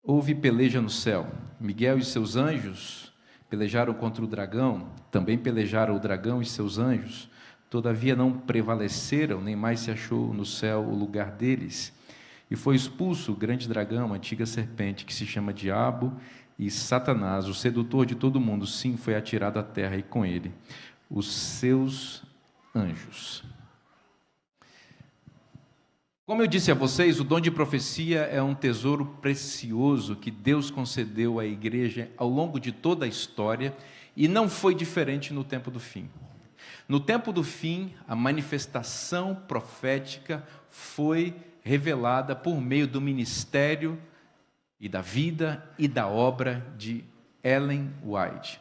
Houve peleja no céu. Miguel e seus anjos pelejaram contra o dragão, também pelejaram o dragão e seus anjos. Todavia não prevaleceram, nem mais se achou no céu o lugar deles. E foi expulso o grande dragão, a antiga serpente, que se chama Diabo e Satanás, o sedutor de todo mundo. Sim, foi atirado à terra, e com ele os seus anjos. Como eu disse a vocês, o dom de profecia é um tesouro precioso que Deus concedeu à igreja ao longo de toda a história, e não foi diferente no tempo do fim. No tempo do fim, a manifestação profética foi revelada por meio do ministério e da vida e da obra de Ellen White.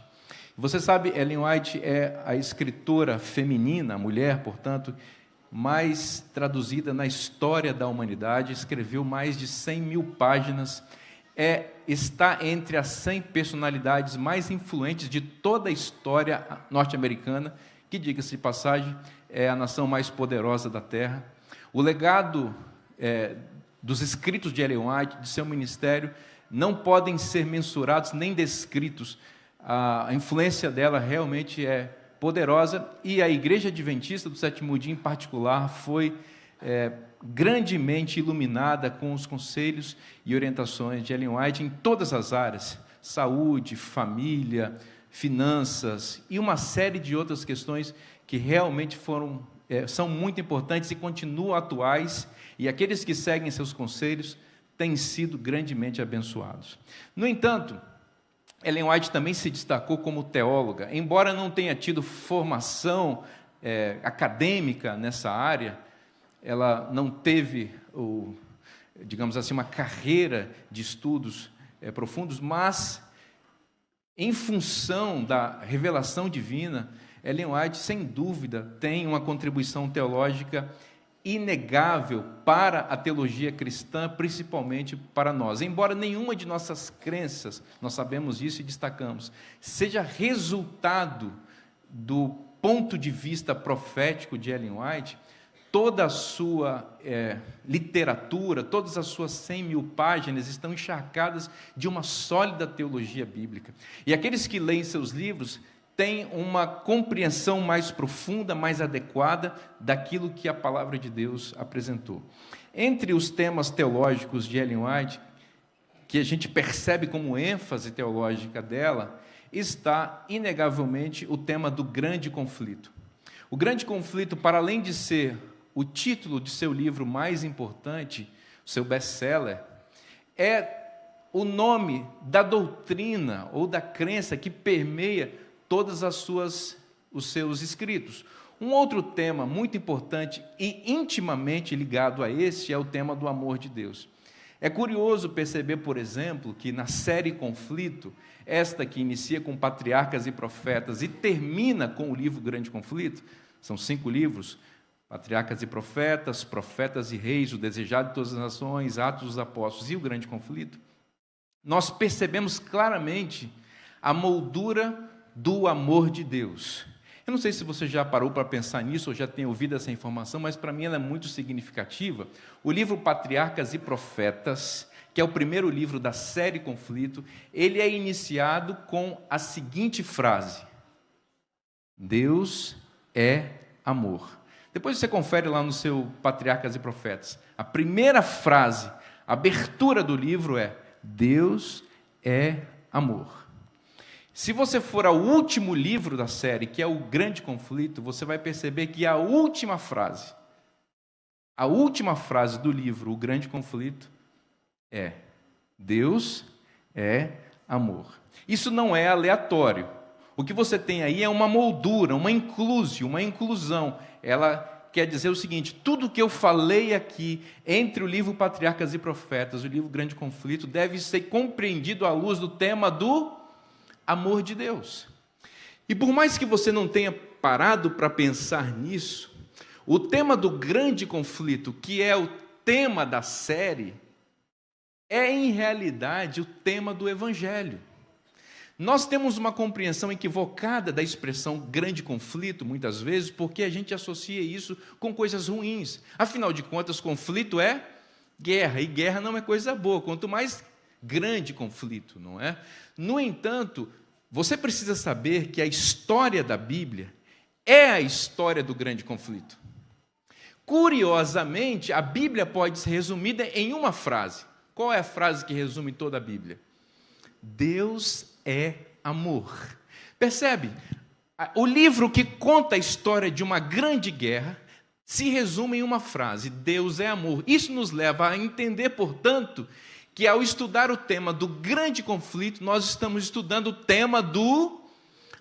Você sabe, Ellen White é a escritora feminina, a mulher, portanto, mais traduzida na história da humanidade, escreveu mais de 100 mil páginas, está entre as 100 personalidades mais influentes de toda a história norte-americana, que, diga-se de passagem, é a nação mais poderosa da Terra. O legado dos escritos de Ellen White, de seu ministério, não podem ser mensurados nem descritos. A influência dela realmente é poderosa, e a Igreja Adventista do Sétimo Dia, em particular, foi grandemente iluminada com os conselhos e orientações de Ellen White em todas as áreas: saúde, família, finanças e uma série de outras questões que realmente são muito importantes e continuam atuais, e aqueles que seguem seus conselhos têm sido grandemente abençoados. No entanto, Ellen White também se destacou como teóloga. Embora não tenha tido formação acadêmica nessa área, ela não teve, digamos assim, uma carreira de estudos profundos, mas, em função da revelação divina, Ellen White, sem dúvida, tem uma contribuição teológica inegável para a teologia cristã, principalmente para nós. Embora nenhuma de nossas crenças, nós sabemos isso e destacamos, seja resultado do ponto de vista profético de Ellen White, toda a sua literatura, todas as suas 100 mil páginas estão encharcadas de uma sólida teologia bíblica. E aqueles que leem seus livros têm uma compreensão mais profunda, mais adequada daquilo que a palavra de Deus apresentou. Entre os temas teológicos de Ellen White, que a gente percebe como ênfase teológica dela, está, inegavelmente, o tema do grande conflito. O grande conflito, para além de ser o título de seu livro mais importante, seu best-seller, é o nome da doutrina ou da crença que permeia todas os seus escritos. Um outro tema muito importante e intimamente ligado a esse é o tema do amor de Deus. É curioso perceber, por exemplo, que na série Conflito, esta que inicia com Patriarcas e Profetas e termina com o livro Grande Conflito, são 5 livros: Patriarcas e Profetas, Profetas e Reis, O Desejado de Todas as Nações, Atos dos Apóstolos e o Grande Conflito, nós percebemos claramente a moldura do amor de Deus. Eu não sei se você já parou para pensar nisso ou já tem ouvido essa informação, mas para mim ela é muito significativa. O livro Patriarcas e Profetas, que é o primeiro livro da série Conflito, ele é iniciado com a seguinte frase: Deus é amor. Depois você confere lá no seu Patriarcas e Profetas. A primeira frase, a abertura do livro é: Deus é amor. Se você for ao último livro da série, que é o Grande Conflito, você vai perceber que a última frase do livro, o Grande Conflito, é: Deus é amor. Isso não é aleatório. O que você tem aí é uma moldura, uma inclusão. Ela quer dizer o seguinte: tudo que eu falei aqui entre o livro Patriarcas e Profetas e o livro Grande Conflito deve ser compreendido à luz do tema do amor de Deus. E por mais que você não tenha parado para pensar nisso, o tema do Grande Conflito, que é o tema da série, é em realidade o tema do Evangelho. Nós temos uma compreensão equivocada da expressão grande conflito, muitas vezes, porque a gente associa isso com coisas ruins. Afinal de contas, conflito é guerra, e guerra não é coisa boa. Quanto mais grande conflito, não é? No entanto, você precisa saber que a história da Bíblia é a história do grande conflito. Curiosamente, a Bíblia pode ser resumida em uma frase. Qual é a frase que resume toda a Bíblia? Deus é amor. Percebe? O livro que conta a história de uma grande guerra se resume em uma frase: Deus é amor. Isso nos leva a entender, portanto, que ao estudar o tema do grande conflito, nós estamos estudando o tema do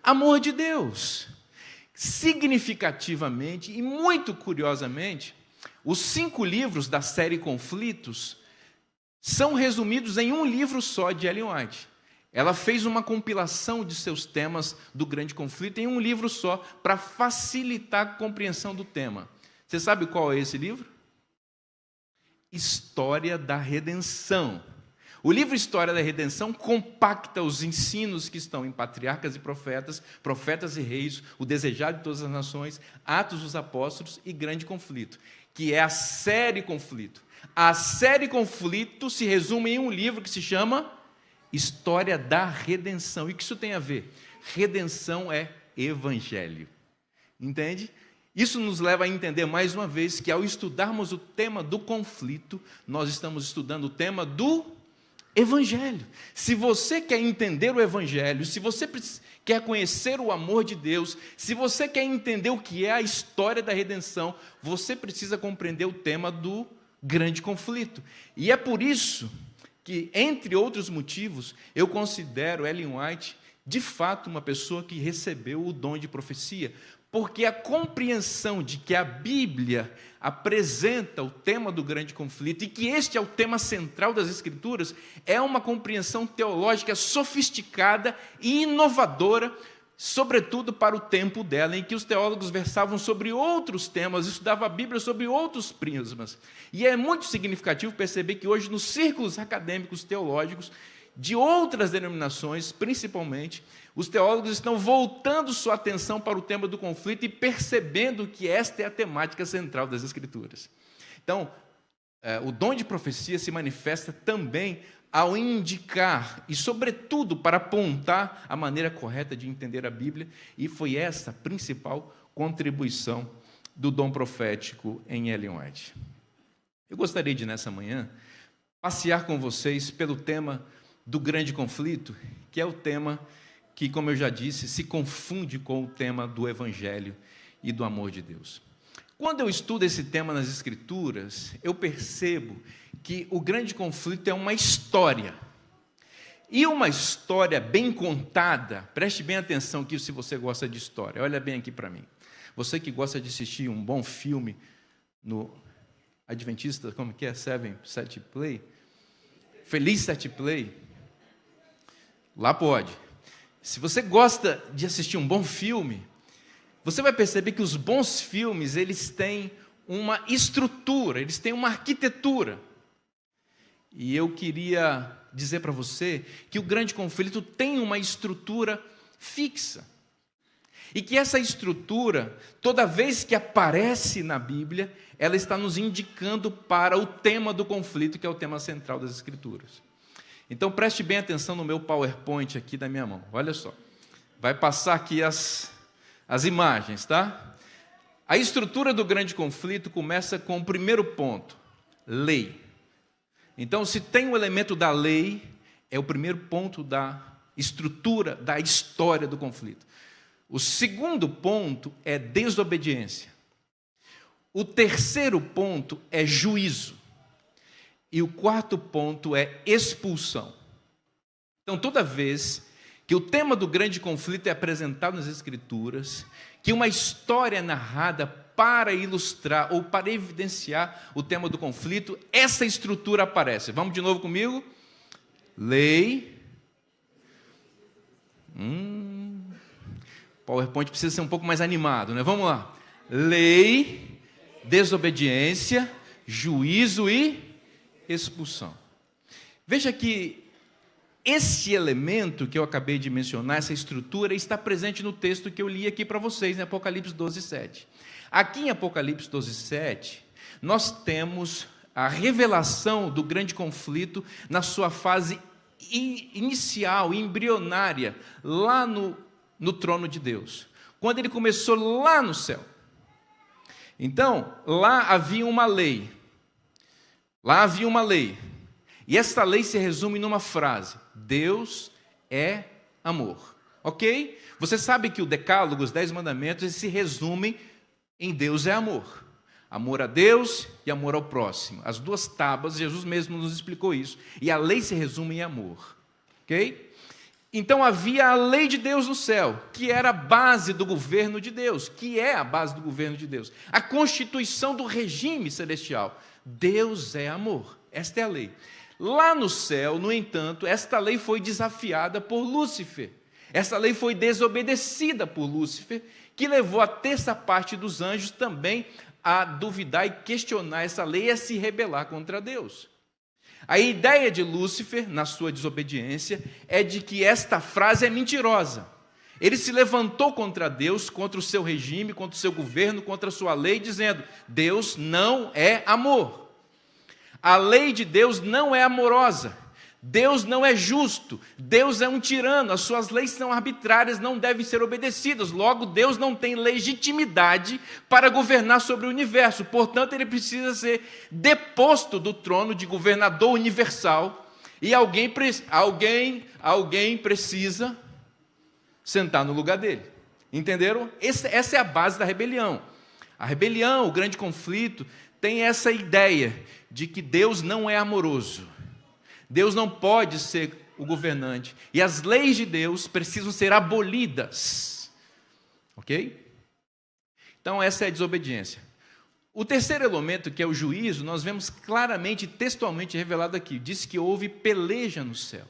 amor de Deus. Significativamente e muito curiosamente, os 5 livros da série Conflitos são resumidos em um livro só de Ellen White. Ela fez uma compilação de seus temas do grande conflito em um livro só, para facilitar a compreensão do tema. Você sabe qual é esse livro? História da Redenção. O livro História da Redenção compacta os ensinos que estão em Patriarcas e Profetas, Profetas e Reis, O Desejado de Todas as Nações, Atos dos Apóstolos e Grande Conflito, que é a série Conflito. A série Conflito se resume em um livro que se chama História da Redenção. E o que isso tem a ver? Redenção é evangelho. Entende? Isso nos leva a entender mais uma vez que ao estudarmos o tema do conflito, nós estamos estudando o tema do evangelho. Se você quer entender o evangelho, se você quer conhecer o amor de Deus, se você quer entender o que é a história da redenção, você precisa compreender o tema do grande conflito. E é por isso que, entre outros motivos, eu considero Ellen White, de fato, uma pessoa que recebeu o dom de profecia, porque a compreensão de que a Bíblia apresenta o tema do grande conflito e que este é o tema central das Escrituras é uma compreensão teológica sofisticada e inovadora, sobretudo para o tempo dela, em que os teólogos versavam sobre outros temas, estudavam a Bíblia sobre outros prismas. E é muito significativo perceber que hoje, nos círculos acadêmicos teológicos de outras denominações, principalmente, os teólogos estão voltando sua atenção para o tema do conflito e percebendo que esta é a temática central das Escrituras. Então, o dom de profecia se manifesta também ao indicar e, sobretudo, para apontar a maneira correta de entender a Bíblia, e foi essa a principal contribuição do dom profético em Ellen White. Eu gostaria de, nessa manhã, passear com vocês pelo tema do grande conflito, que é o tema que, como eu já disse, se confunde com o tema do Evangelho e do amor de Deus. Quando eu estudo esse tema nas Escrituras, eu percebo que o grande conflito é uma história. E uma história bem contada, preste bem atenção aqui se você gosta de história, olha bem aqui para mim. Você que gosta de assistir um bom filme no Adventista, como que é? Set Play? Feliz Set Play? Lá pode. Se você gosta de assistir um bom filme, você vai perceber que os bons filmes, eles têm uma estrutura, eles têm uma arquitetura. E eu queria dizer para você que o grande conflito tem uma estrutura fixa. E que essa estrutura, toda vez que aparece na Bíblia, ela está nos indicando para o tema do conflito, que é o tema central das Escrituras. Então, preste bem atenção no meu PowerPoint aqui da minha mão. Olha só. Vai passar aqui as imagens, tá? A estrutura do grande conflito começa com o primeiro ponto, lei. Então, se tem o elemento da lei, é o primeiro ponto da estrutura, da história do conflito. O segundo ponto é desobediência. O terceiro ponto é juízo. E o quarto ponto é expulsão. Então, toda vez que o tema do grande conflito é apresentado nas Escrituras, que uma história é narrada para ilustrar ou para evidenciar o tema do conflito, essa estrutura aparece. Vamos de novo comigo? Lei. PowerPoint precisa ser um pouco mais animado, né? Vamos lá. Lei, desobediência, juízo e expulsão. Veja que esse elemento que eu acabei de mencionar, essa estrutura, está presente no texto que eu li aqui para vocês, em Apocalipse 12:7. Aqui em Apocalipse 12:7, nós temos a revelação do grande conflito na sua fase inicial, embrionária, lá no trono de Deus, quando ele começou lá no céu. Então, lá havia uma lei. Lá havia uma lei. E esta lei se resume numa frase: Deus é amor. Ok? Você sabe que o Decálogo, os 10 mandamentos, eles se resumem em Deus é amor. Amor a Deus e amor ao próximo. As duas tábuas, Jesus mesmo nos explicou isso. E a lei se resume em amor. Ok? Então havia a lei de Deus no céu, que era a base do governo de Deus, que é a base do governo de Deus. A constituição do regime celestial. Deus é amor. Esta é a lei. Lá no céu, no entanto, esta lei foi desafiada por Lúcifer. Essa lei foi desobedecida por Lúcifer, que levou a terça parte dos anjos também a duvidar e questionar essa lei e a se rebelar contra Deus. A ideia de Lúcifer, na sua desobediência, é de que esta frase é mentirosa. Ele se levantou contra Deus, contra o seu regime, contra o seu governo, contra a sua lei, dizendo: Deus não é amor. A lei de Deus não é amorosa. Deus não é justo, Deus é um tirano, as suas leis são arbitrárias, não devem ser obedecidas. Logo, Deus não tem legitimidade para governar sobre o universo. Portanto, ele precisa ser deposto do trono de governador universal. E alguém precisa sentar no lugar dele. Entenderam? Essa é a base da rebelião. A rebelião, o grande conflito, tem essa ideia de que Deus não é amoroso. Deus não pode ser o governante. E as leis de Deus precisam ser abolidas. Ok? Então, essa é a desobediência. O terceiro elemento, que é o juízo, nós vemos claramente, textualmente revelado aqui. Diz que houve peleja no céu.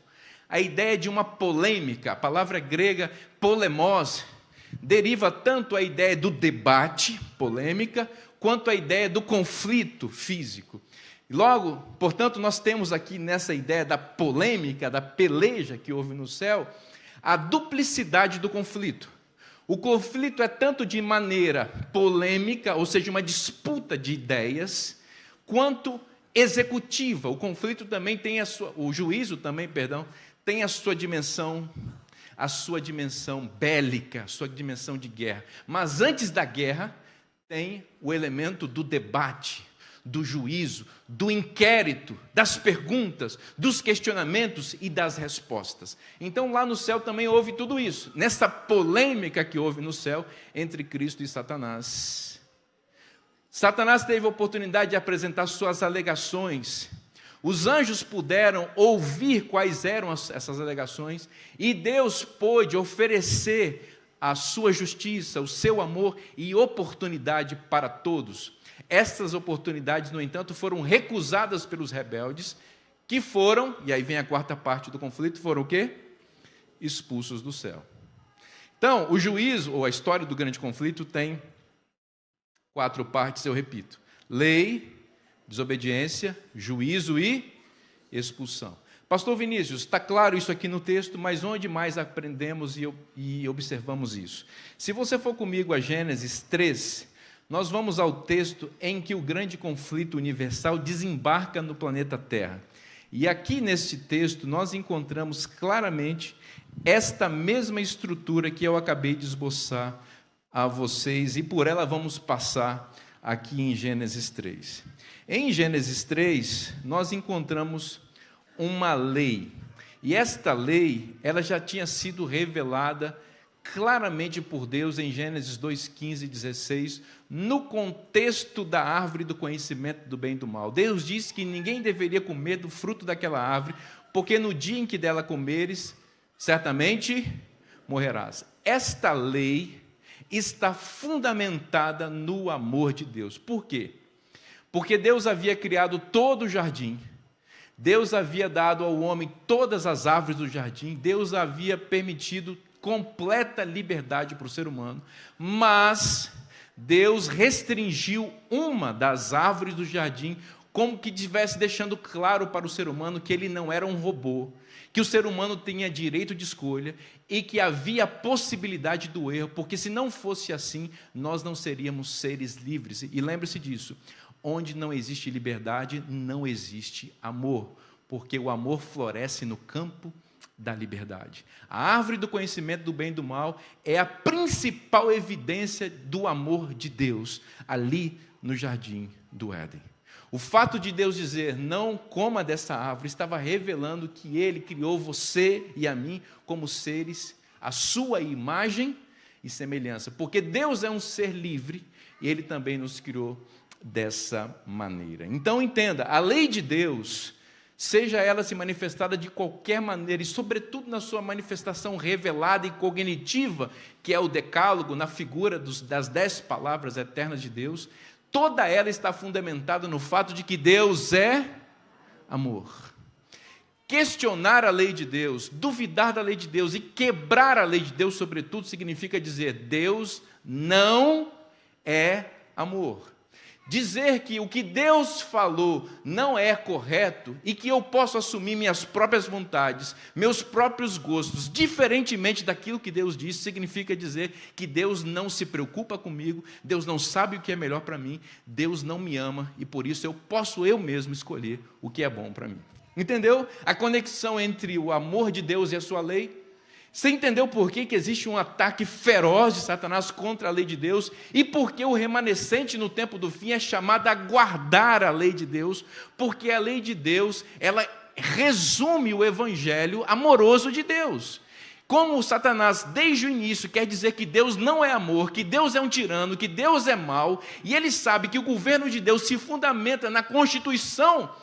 A ideia de uma polêmica, a palavra grega polemos, deriva tanto a ideia do debate, polêmica, quanto a ideia do conflito físico. Logo, portanto, nós temos aqui nessa ideia da polêmica, da peleja que houve no céu, a duplicidade do conflito. O conflito é tanto de maneira polêmica, ou seja, uma disputa de ideias, quanto executiva. O conflito também tem o juízo também, tem a sua dimensão bélica, a sua dimensão de guerra. Mas antes da guerra, tem o elemento do debate, do juízo, do inquérito, das perguntas, dos questionamentos e das respostas. Então, lá no céu também houve tudo isso, nessa polêmica que houve no céu entre Cristo e Satanás. Satanás teve a oportunidade de apresentar suas alegações. Os anjos puderam ouvir quais eram essas alegações, e Deus pôde oferecer a sua justiça, o seu amor e oportunidade para todos. Essas oportunidades, no entanto, foram recusadas pelos rebeldes, que foram, e aí vem a quarta parte do conflito, foram o quê? Expulsos do céu. Então, o juízo, ou a história do grande conflito, tem 4 partes, eu repito: lei, desobediência, juízo e expulsão. Pastor Vinícius, está claro isso aqui no texto, mas onde mais aprendemos e observamos isso? Se você for comigo a Gênesis 3, nós vamos ao texto em que o grande conflito universal desembarca no planeta Terra. E aqui neste texto nós encontramos claramente esta mesma estrutura que eu acabei de esboçar a vocês, e por ela vamos passar aqui em Gênesis 3. Em Gênesis 3, nós encontramos uma lei, e esta lei, ela já tinha sido revelada claramente por Deus em Gênesis 2, 15 e 16, no contexto da árvore do conhecimento do bem e do mal. Deus disse que ninguém deveria comer do fruto daquela árvore, porque no dia em que dela comeres, certamente morrerás. Esta lei está fundamentada no amor de Deus. Por quê? Porque Deus havia criado todo o jardim, Deus havia dado ao homem todas as árvores do jardim, Deus havia permitido completa liberdade para o ser humano, mas Deus restringiu uma das árvores do jardim, como que estivesse deixando claro para o ser humano que ele não era um robô, que o ser humano tinha direito de escolha e que havia possibilidade do erro, porque se não fosse assim, nós não seríamos seres livres. E lembre-se disso: onde não existe liberdade, não existe amor. porque o amor floresce no campo da liberdade. A árvore do conhecimento do bem e do mal é a principal evidência do amor de Deus, ali no jardim do Éden. O fato de Deus dizer, não coma dessa árvore, estava revelando que Ele criou você e a mim como seres, a sua imagem e semelhança. Porque Deus é um ser livre e Ele também nos criou dessa maneira. Então entenda, a lei de Deus, seja ela se manifestada de qualquer maneira, e sobretudo na sua manifestação revelada e cognitiva, que é o decálogo, na figura das 10 palavras eternas de Deus, toda ela está fundamentada no fato de que Deus é amor. Questionar a lei de Deus, duvidar da lei de Deus e quebrar a lei de Deus, sobretudo, significa dizer: Deus não é amor. Dizer que o que Deus falou não é correto e que eu posso assumir minhas próprias vontades, meus próprios gostos, diferentemente daquilo que Deus disse, significa dizer que Deus não se preocupa comigo, Deus não sabe o que é melhor para mim, Deus não me ama e por isso eu posso eu mesmo escolher o que é bom para mim. Entendeu? A conexão entre o amor de Deus e a sua lei. Você entendeu por que existe um ataque feroz de Satanás contra a lei de Deus e por que o remanescente no tempo do fim é chamado a guardar a lei de Deus? Porque a lei de Deus, ela resume o evangelho amoroso de Deus. Como o Satanás, desde o início, quer dizer que Deus não é amor, que Deus é um tirano, que Deus é mau, e ele sabe que o governo de Deus se fundamenta na Constituição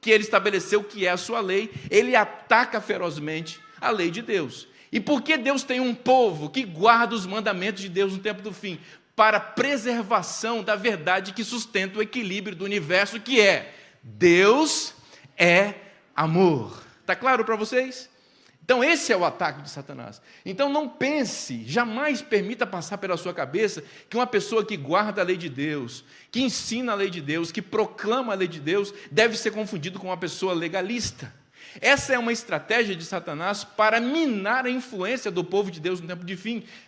que ele estabeleceu, que é a sua lei, ele ataca ferozmente a lei de Deus. E por que Deus tem um povo que guarda os mandamentos de Deus no tempo do fim? Para a preservação da verdade que sustenta o equilíbrio do universo, que é Deus é amor. Está claro para vocês? Então esse é o ataque de Satanás. Então não pense, jamais permita passar pela sua cabeça que uma pessoa que guarda a lei de Deus, que ensina a lei de Deus, que proclama a lei de Deus, deve ser confundido com uma pessoa legalista. Essa é uma estratégia de Satanás para minar a influência do povo de Deus no tempo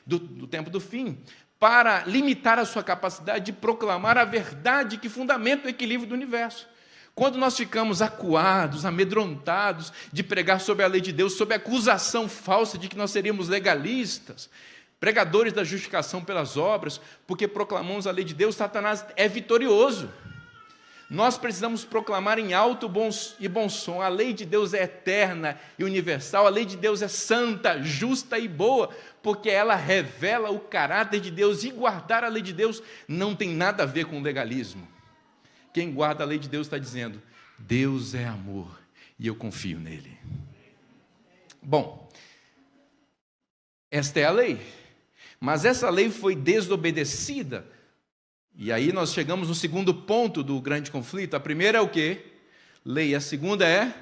do tempo do fim, para limitar a sua capacidade de proclamar a verdade que fundamenta o equilíbrio do universo. Quando nós ficamos acuados, amedrontados de pregar sobre a lei de Deus, sob a acusação falsa de que nós seríamos legalistas, pregadores da justificação pelas obras, porque proclamamos a lei de Deus, Satanás é vitorioso. Nós precisamos proclamar em alto e bom som: a lei de Deus é eterna e universal, a lei de Deus é santa, justa e boa, porque ela revela o caráter de Deus, e guardar a lei de Deus não tem nada a ver com legalismo. Quem guarda a lei de Deus está dizendo: Deus é amor e eu confio nele. Bom, esta é a lei, mas essa lei foi desobedecida. E aí nós chegamos no segundo ponto do grande conflito. A primeira é o quê? Lei. A segunda é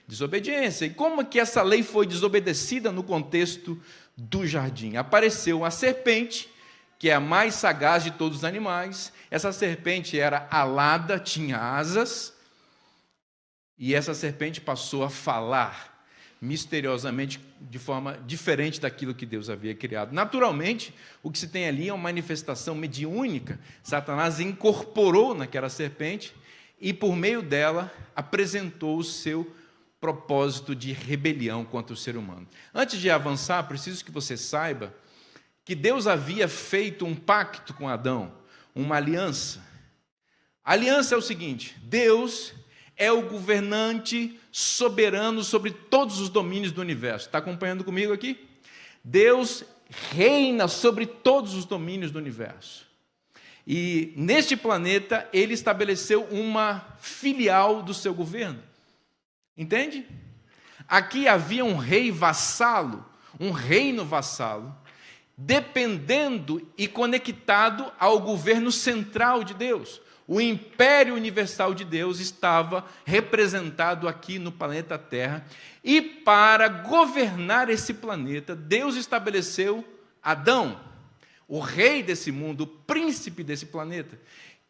desobediência. E como que essa lei foi desobedecida no contexto do jardim? Apareceu a serpente, que é a mais sagaz de todos os animais. Essa serpente era alada, tinha asas, e essa serpente passou a falar misteriosamente, de forma diferente daquilo que Deus havia criado. Naturalmente, o que se tem ali é uma manifestação mediúnica. Satanás incorporou naquela serpente e, por meio dela, apresentou o seu propósito de rebelião contra o ser humano. Antes de avançar, preciso que você saiba que Deus havia feito um pacto com Adão, uma aliança. A aliança é o seguinte: Deus é o governante soberano sobre todos os domínios do universo. Está acompanhando comigo aqui? Deus reina sobre todos os domínios do universo. E neste planeta, ele estabeleceu uma filial do seu governo. Entende? Aqui havia um rei vassalo, um reino vassalo, dependendo e conectado ao governo central de Deus. O império universal de Deus estava representado aqui no planeta Terra, e para governar esse planeta, Deus estabeleceu Adão, o rei desse mundo, o príncipe desse planeta,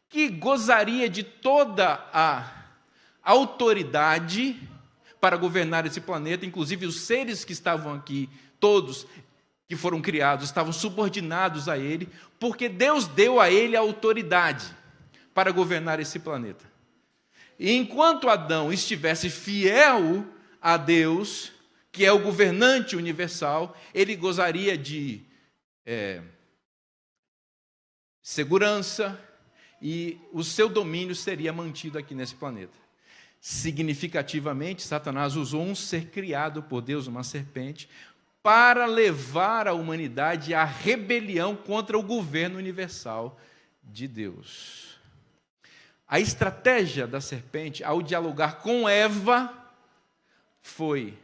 que gozaria de toda a autoridade para governar esse planeta. Inclusive os seres que estavam aqui, todos que foram criados, estavam subordinados a ele, porque Deus deu a ele a autoridade para governar esse planeta. E enquanto Adão estivesse fiel a Deus, que é o governante universal, ele gozaria de segurança e o seu domínio seria mantido aqui nesse planeta. Significativamente, Satanás usou um ser criado por Deus, uma serpente, para levar a humanidade à rebelião contra o governo universal de Deus. A estratégia da serpente, ao dialogar com Eva, foi: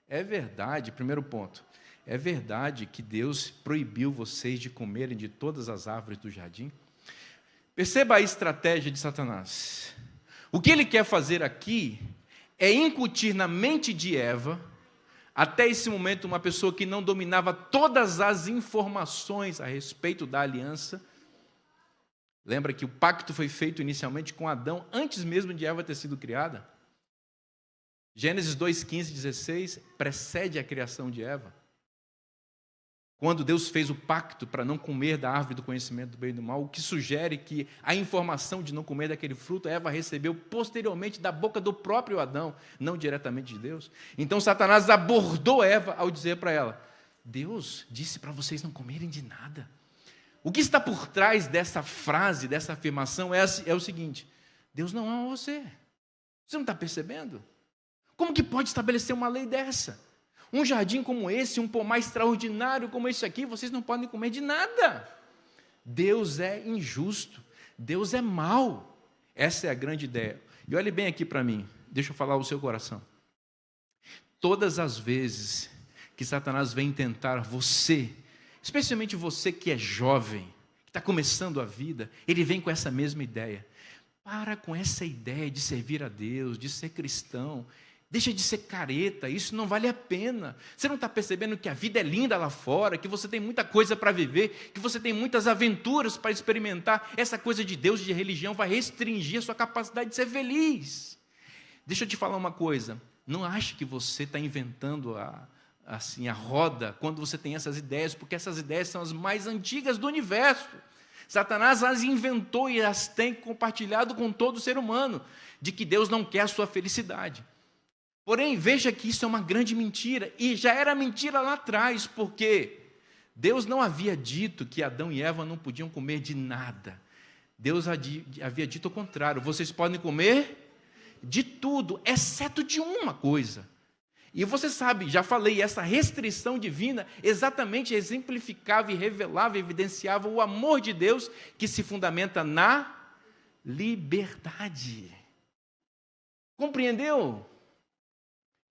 é verdade, primeiro ponto, é verdade que Deus proibiu vocês de comerem de todas as árvores do jardim? Perceba a estratégia de Satanás. O que ele quer fazer aqui é incutir na mente de Eva, até esse momento uma pessoa que não dominava todas as informações a respeito da aliança. Lembra que o pacto foi feito inicialmente com Adão, antes mesmo de Eva ter sido criada? Gênesis 2, 15 e 16 precede a criação de Eva. Quando Deus fez o pacto para não comer da árvore do conhecimento do bem e do mal, o que sugere que a informação de não comer daquele fruto, Eva recebeu posteriormente da boca do próprio Adão, não diretamente de Deus. Então Satanás abordou Eva ao dizer para ela: Deus disse para vocês não comerem de nada. O que está por trás dessa frase, dessa afirmação é o seguinte: Deus não ama você. Você não está percebendo? Como que pode estabelecer uma lei dessa? Um jardim como esse, um pomar extraordinário como esse aqui, vocês não podem comer de nada. Deus é injusto, Deus é mau. Essa é a grande ideia. E olhe bem aqui para mim, deixa eu falar o seu coração. Todas as vezes que Satanás vem tentar você, especialmente você que é jovem, que está começando a vida, ele vem com essa mesma ideia. Para com essa ideia de servir a Deus, de ser cristão. Deixa de ser careta, isso não vale a pena. Você não está percebendo que a vida é linda lá fora, que você tem muita coisa para viver, que você tem muitas aventuras para experimentar. Essa coisa de Deus e de religião vai restringir a sua capacidade de ser feliz. Deixa eu te falar uma coisa. Não ache que você está inventando a roda quando você tem essas ideias, porque essas ideias são as mais antigas do universo. Satanás as inventou e as tem compartilhado com todo o ser humano, de que Deus não quer a sua felicidade. Porém, veja que isso é uma grande mentira, e já era mentira lá atrás, porque Deus não havia dito que Adão e Eva não podiam comer de nada. Deus havia dito o contrário: vocês podem comer de tudo, exceto de uma coisa. E você sabe, já falei, essa restrição divina exatamente exemplificava e revelava, evidenciava o amor de Deus que se fundamenta na liberdade. Compreendeu?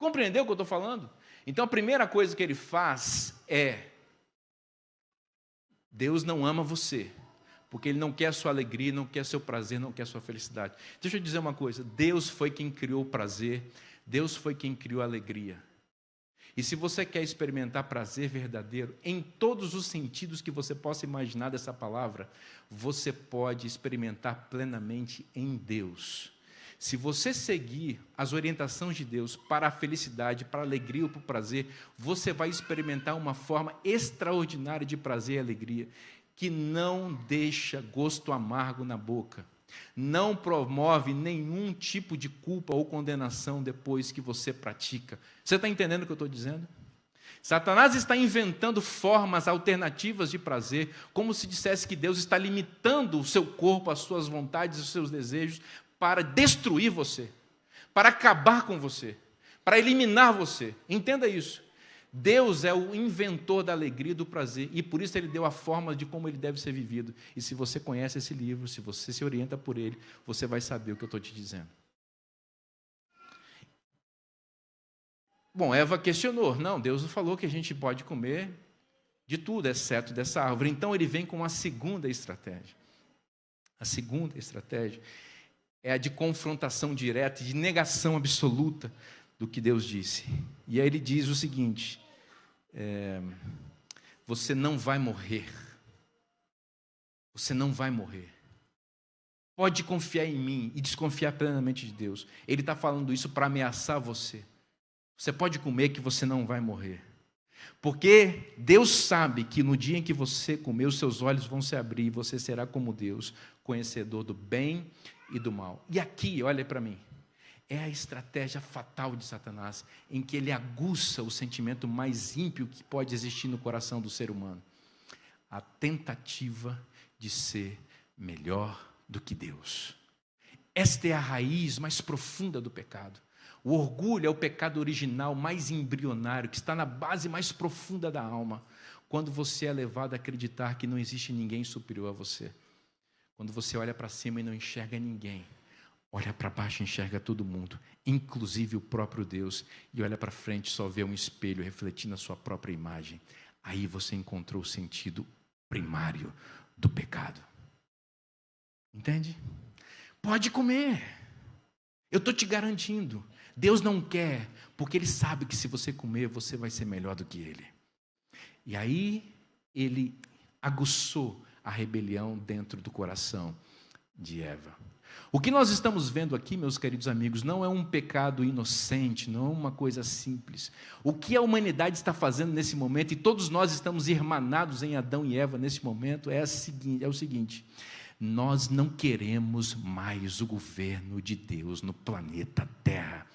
Compreendeu o que eu estou falando? Então, a primeira coisa que ele faz é: Deus não ama você, porque Ele não quer a sua alegria, não quer seu prazer, não quer a sua felicidade. Deixa eu dizer uma coisa: Deus foi quem criou o prazer, Deus foi quem criou a alegria. E se você quer experimentar prazer verdadeiro, em todos os sentidos que você possa imaginar dessa palavra, você pode experimentar plenamente em Deus. Se você seguir as orientações de Deus para a felicidade, para a alegria ou para o prazer, você vai experimentar uma forma extraordinária de prazer e alegria, que não deixa gosto amargo na boca, não promove nenhum tipo de culpa ou condenação depois que você pratica. Você está entendendo o que eu estou dizendo? Satanás está inventando formas alternativas de prazer, como se dissesse que Deus está limitando o seu corpo, as suas vontades, os seus desejos, para destruir você, para acabar com você, para eliminar você. Entenda isso. Deus é o inventor da alegria e do prazer, e por isso Ele deu a forma de como ele deve ser vivido. E se você conhece esse livro, se você se orienta por ele, você vai saber o que eu estou te dizendo. Bom, Eva questionou: não, Deus falou que a gente pode comer de tudo, exceto dessa árvore. Então ele vem com a segunda estratégia. A segunda estratégia é a de confrontação direta, de negação absoluta do que Deus disse. E aí ele diz o seguinte: você não vai morrer. Você não vai morrer. Pode confiar em mim e desconfiar plenamente de Deus. Ele está falando isso para ameaçar você. Você pode comer que você não vai morrer. Porque Deus sabe que no dia em que você comer, os seus olhos vão se abrir e você será como Deus, conhecedor do bem e do mal. E aqui, olha para mim, É a estratégia fatal de Satanás, em que ele aguça o sentimento mais ímpio que pode existir no coração do ser humano. A tentativa de ser melhor do que Deus. Esta é a raiz mais profunda do pecado. O orgulho é o pecado original mais embrionário, que está na base mais profunda da alma. Quando você é levado a acreditar que não existe ninguém superior a você. Quando você olha para cima e não enxerga ninguém. Olha para baixo e enxerga todo mundo, inclusive o próprio Deus. E olha para frente e só vê um espelho refletindo a sua própria imagem. Aí você encontrou o sentido primário do pecado. Entende? Pode comer. Eu estou te garantindo. Deus não quer, porque Ele sabe que se você comer, você vai ser melhor do que Ele. E aí, Ele aguçou a rebelião dentro do coração de Eva. O que nós estamos vendo aqui, meus queridos amigos, não é um pecado inocente, não é uma coisa simples. O que a humanidade está fazendo nesse momento, e todos nós estamos irmanados em Adão e Eva nesse momento, é o seguinte: nós não queremos mais o governo de Deus no planeta Terra.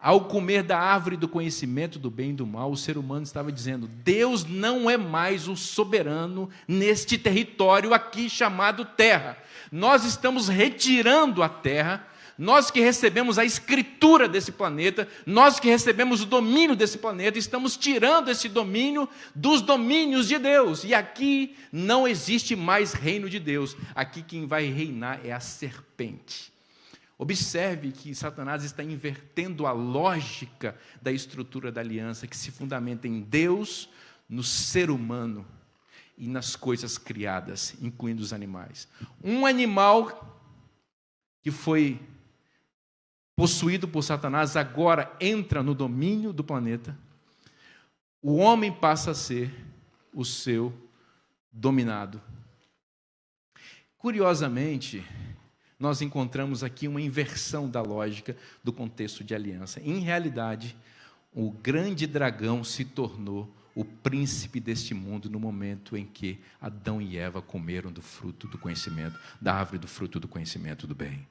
Ao comer da árvore do conhecimento do bem e do mal, o ser humano estava dizendo: Deus não é mais o soberano neste território aqui chamado terra. Nós estamos retirando a terra, nós que recebemos a escritura desse planeta, nós que recebemos o domínio desse planeta, estamos tirando esse domínio dos domínios de Deus. E aqui não existe mais reino de Deus. Aqui quem vai reinar é a serpente. Observe que Satanás está invertendo a lógica da estrutura da aliança, que se fundamenta em Deus, no ser humano e nas coisas criadas, incluindo os animais. Um animal que foi possuído por Satanás agora entra no domínio do planeta. O homem passa a ser o seu dominado. Curiosamente, nós encontramos aqui uma inversão da lógica do contexto de aliança. Em realidade, o grande dragão se tornou o príncipe deste mundo no momento em que Adão e Eva comeram do fruto do conhecimento, da árvore do fruto do conhecimento do bem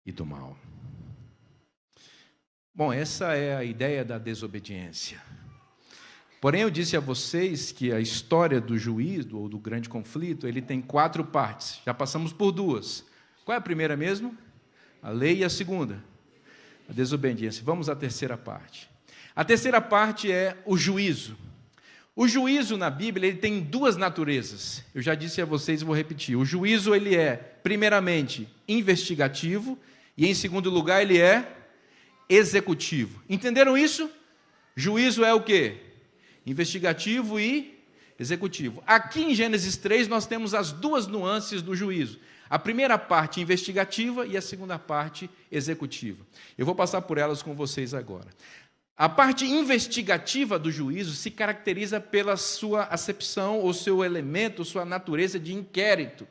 e do mal. Bom, essa é a ideia da desobediência. Porém, eu disse a vocês que a história do juízo, ou do grande conflito, ele tem 4 partes. Já passamos por 2. Qual é a primeira mesmo? A lei, e a segunda? A desobediência. Vamos à terceira parte. A terceira parte é o juízo. O juízo na Bíblia, ele tem 2 naturezas. Eu já disse a vocês e vou repetir. O juízo, ele é, primeiramente, investigativo, e em segundo lugar, ele é executivo. Entenderam isso? Juízo é o quê? Investigativo e executivo. Aqui em Gênesis 3, nós temos as 2 nuances do juízo. A primeira parte investigativa e a segunda parte executiva. Eu vou passar por elas com vocês agora. A parte investigativa do juízo se caracteriza pela sua acepção, ou seu elemento, sua natureza de inquérito.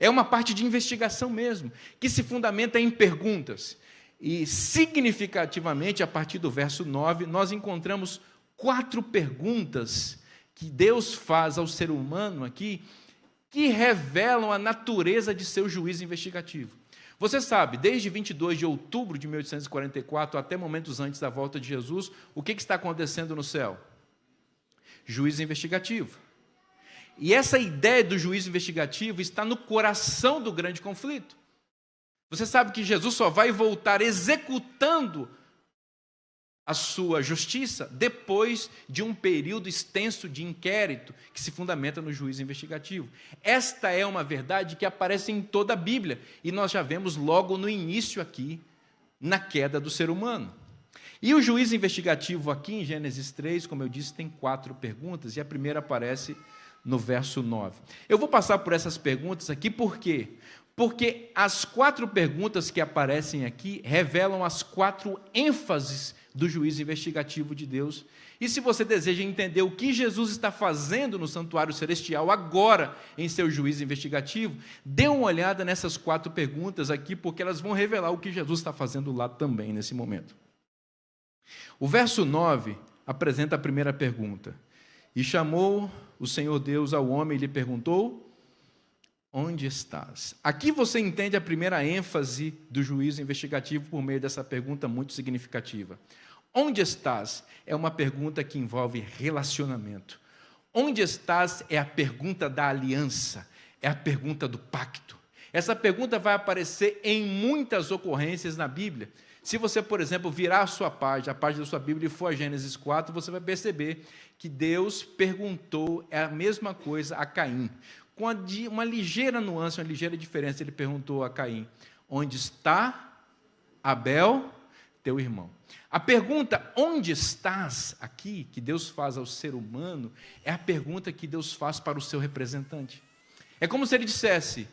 É uma parte de investigação mesmo, que se fundamenta em perguntas. E, significativamente, a partir do verso 9, nós encontramos 4 perguntas que Deus faz ao ser humano aqui, que revelam a natureza de seu juízo investigativo. Você sabe, desde 22 de outubro de 1844 até momentos antes da volta de Jesus, o que está acontecendo no céu? Juízo investigativo. E essa ideia do juízo investigativo está no coração do grande conflito. Você sabe que Jesus só vai voltar executando a sua justiça depois de um período extenso de inquérito que se fundamenta no juízo investigativo. Esta é uma verdade que aparece em toda a Bíblia e nós já vemos logo no início aqui, na queda do ser humano. E o juízo investigativo aqui em Gênesis 3, como eu disse, tem 4 perguntas e a primeira aparece no verso 9. Eu vou passar por essas perguntas aqui, por quê? Porque as 4 perguntas que aparecem aqui revelam as 4 ênfases do juízo investigativo de Deus. E se você deseja entender o que Jesus está fazendo no santuário celestial agora em seu juízo investigativo, dê uma olhada nessas 4 perguntas aqui, porque elas vão revelar o que Jesus está fazendo lá também nesse momento. O verso 9 apresenta a primeira pergunta. E chamou o Senhor Deus ao homem e lhe perguntou: Onde estás? Aqui você entende a primeira ênfase do juízo investigativo por meio dessa pergunta muito significativa. Onde estás? É uma pergunta que envolve relacionamento. Onde estás é a pergunta da aliança, é a pergunta do pacto. Essa pergunta vai aparecer em muitas ocorrências na Bíblia. Se você, por exemplo, virar a página da sua Bíblia e for a Gênesis 4, você vai perceber que Deus perguntou a mesma coisa a Caim. Com uma ligeira nuance, uma ligeira diferença, ele perguntou a Caim: onde está Abel, teu irmão? A pergunta, onde estás, aqui, que Deus faz ao ser humano, é a pergunta que Deus faz para o seu representante. É como se ele dissesse: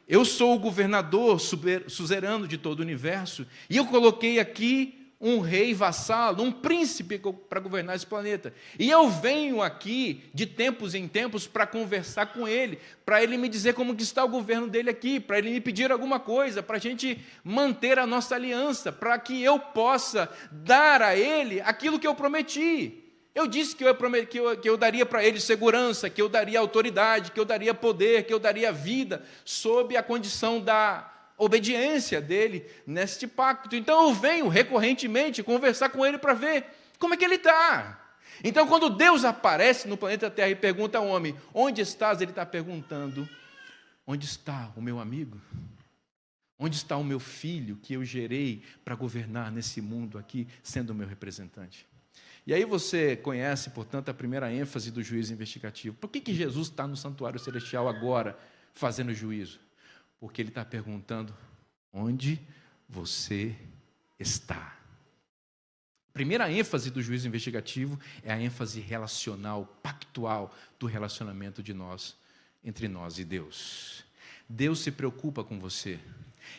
eu sou o governador suzerano de todo o universo, e eu coloquei aqui um rei vassalo, um príncipe para governar esse planeta. E eu venho aqui, de tempos em tempos, para conversar com ele, para ele me dizer como que está o governo dele aqui, para ele me pedir alguma coisa, para a gente manter a nossa aliança, para que eu possa dar a ele aquilo que eu prometi. Eu disse que eu daria para ele segurança, que eu daria autoridade, que eu daria poder, que eu daria vida, sob a condição da obediência dele neste pacto. Então eu venho recorrentemente conversar com ele para ver como é que ele está. Então, quando Deus aparece no planeta Terra e pergunta ao homem: onde estás? Ele está perguntando: onde está o meu amigo? Onde está o meu filho que eu gerei para governar nesse mundo aqui, sendo o meu representante? E aí você conhece, portanto, a primeira ênfase do juízo investigativo. Por que Jesus está no santuário celestial agora, fazendo juízo? Porque ele está perguntando: onde você está? A primeira ênfase do juízo investigativo é a ênfase relacional, pactual, do relacionamento entre nós e Deus. Deus se preocupa com você.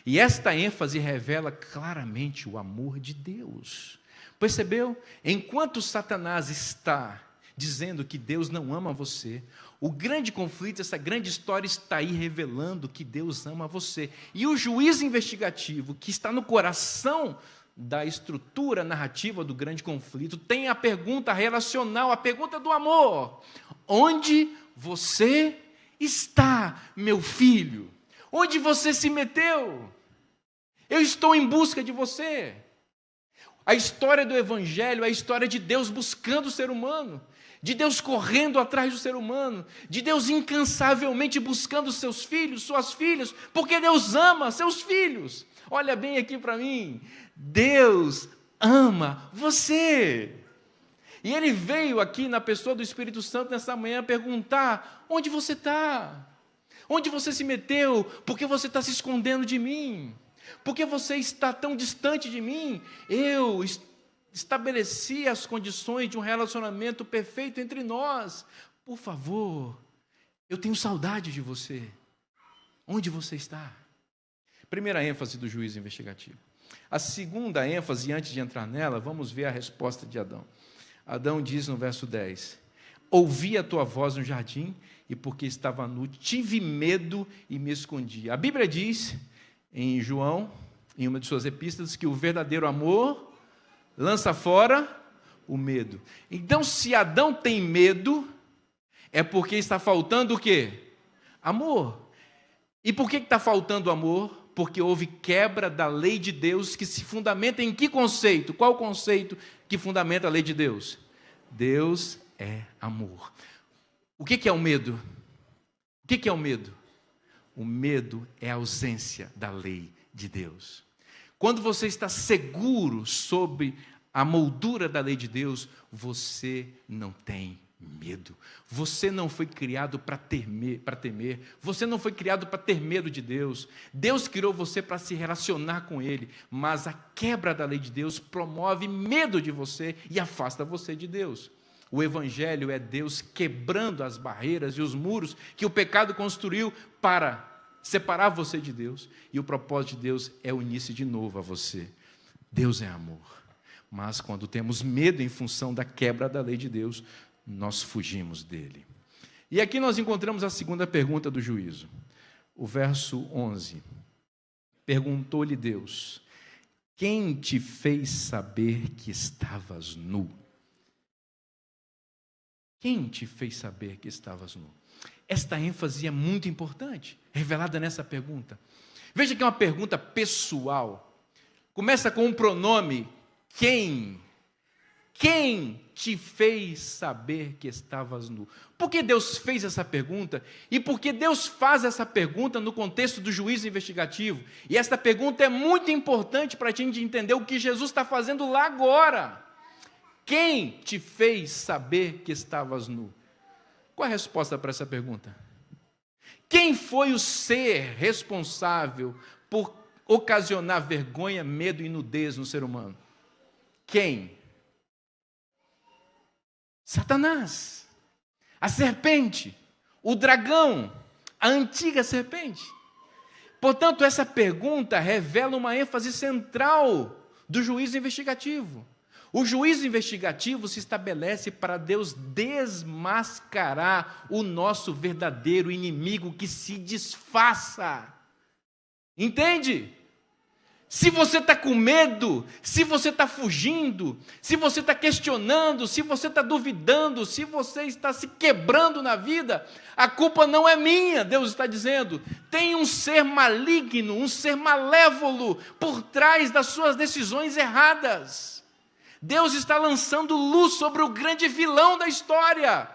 E esta ênfase revela claramente o amor de Deus. Percebeu? Enquanto Satanás está dizendo que Deus não ama você, o grande conflito, essa grande história está aí revelando que Deus ama você. E o juízo investigativo, que está no coração da estrutura narrativa do grande conflito, tem a pergunta relacional, a pergunta do amor: onde você está, meu filho? Onde você se meteu? Eu estou em busca de você. A história do Evangelho é a história de Deus buscando o ser humano, de Deus correndo atrás do ser humano, de Deus incansavelmente buscando seus filhos, suas filhas, porque Deus ama seus filhos. Olha bem aqui para mim, Deus ama você. E Ele veio aqui na pessoa do Espírito Santo nessa manhã perguntar: onde você está? Onde você se meteu? Por que você está se escondendo de mim? Por que você está tão distante de mim? Eu estabeleci as condições de um relacionamento perfeito entre nós. Por favor, eu tenho saudade de você. Onde você está? Primeira ênfase do juízo investigativo. A segunda ênfase, antes de entrar nela, vamos ver a resposta de Adão. Adão diz no verso 10: ouvi a tua voz no jardim, e porque estava nu, tive medo e me escondi. A Bíblia diz, em João, em uma de suas epístolas, que o verdadeiro amor lança fora o medo. Então, se Adão tem medo, é porque está faltando o quê? Amor. E por que está faltando amor? Porque houve quebra da lei de Deus, que se fundamenta em que conceito? Qual o conceito que fundamenta a lei de Deus? Deus é amor. O que é o medo? O que é o medo? O medo é a ausência da lei de Deus. Quando você está seguro sobre a moldura da lei de Deus, você não tem medo. Você não foi criado para temer. Você não foi criado para ter medo de Deus. Deus criou você para se relacionar com Ele, mas a quebra da lei de Deus promove medo de você e afasta você de Deus. O Evangelho é Deus quebrando as barreiras e os muros que o pecado construiu para separar você de Deus, e o propósito de Deus é unir-se de novo a você. Deus é amor, mas quando temos medo em função da quebra da lei de Deus, nós fugimos dele. E aqui nós encontramos a segunda pergunta do juízo. O verso 11. Perguntou-lhe Deus: quem te fez saber que estavas nu? Quem te fez saber que estavas nu? esta ênfase é muito importante, revelada nessa pergunta. Veja que é uma pergunta pessoal. Começa com um pronome, quem? Quem te fez saber que estavas nu? Por que Deus fez essa pergunta? E por que Deus faz essa pergunta no contexto do juízo investigativo? E esta pergunta é muito importante para a gente entender o que Jesus está fazendo lá agora. Quem te fez saber que estavas nu? Qual é a resposta para essa pergunta? Quem foi o ser responsável por ocasionar vergonha, medo e nudez no ser humano? Quem? Satanás, a serpente, o dragão, a antiga serpente. Portanto, essa pergunta revela uma ênfase central do juízo investigativo. O juízo investigativo se estabelece para Deus desmascarar o nosso verdadeiro inimigo que se disfarça. Entende? Se você está com medo, se você está fugindo, se você está questionando, se você está duvidando, se você está se quebrando na vida, a culpa não é minha, Deus está dizendo. Tem um ser maligno, um ser malévolo por trás das suas decisões erradas. Deus está lançando luz sobre o grande vilão da história.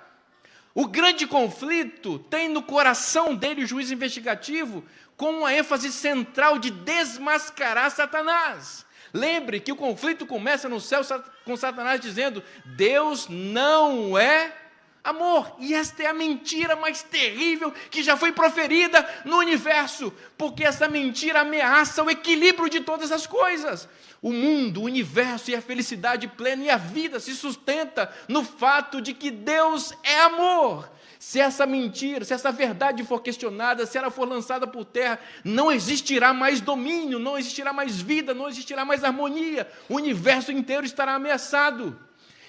O grande conflito tem no coração dele o juízo investigativo com uma ênfase central de desmascarar Satanás. Lembre que o conflito começa no céu com Satanás dizendo: Deus não é amor. E esta é a mentira mais terrível que já foi proferida no universo, porque essa mentira ameaça o equilíbrio de todas as coisas. O mundo, o universo e a felicidade plena e a vida se sustenta no fato de que Deus é amor. Se essa mentira, se essa verdade for questionada, se ela for lançada por terra, não existirá mais domínio, não existirá mais vida, não existirá mais harmonia. O universo inteiro estará ameaçado.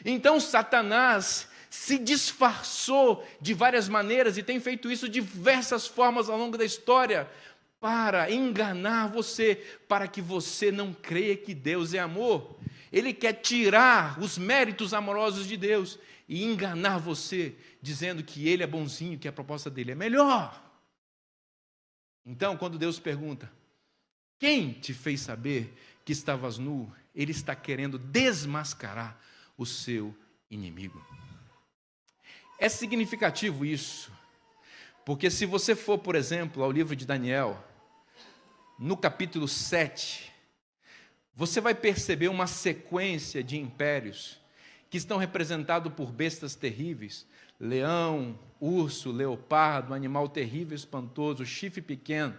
Então Satanás se disfarçou de várias maneiras e tem feito isso de diversas formas ao longo da história para enganar você, para que você não creia que Deus é amor. Ele quer tirar os méritos amorosos de Deus e enganar você, dizendo que Ele é bonzinho, que a proposta dele é melhor. Então, quando Deus pergunta, quem te fez saber que estavas nu? Ele está querendo desmascarar o seu inimigo. É significativo isso, porque se você for, por exemplo, ao livro de Daniel, no capítulo 7, você vai perceber uma sequência de impérios que estão representados por bestas terríveis, leão, urso, leopardo, animal terrível, espantoso, chifre pequeno.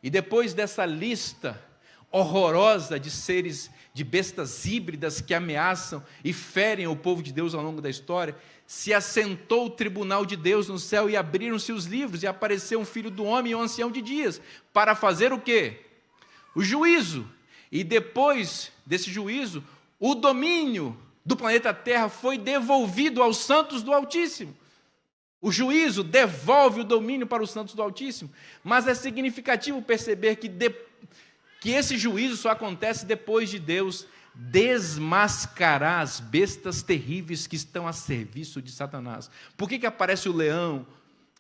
E depois dessa lista horrorosa de seres, de bestas híbridas que ameaçam e ferem o povo de Deus ao longo da história, se assentou o tribunal de Deus no céu e abriram-se os livros e apareceu um filho do homem e um ancião de dias, para fazer o quê? O juízo. E depois desse juízo, o domínio do planeta Terra foi devolvido aos santos do Altíssimo. O juízo devolve o domínio para os santos do Altíssimo, mas é significativo perceber que esse juízo só acontece depois de Deus desmascarar as bestas terríveis que estão a serviço de Satanás. Por que aparece o leão,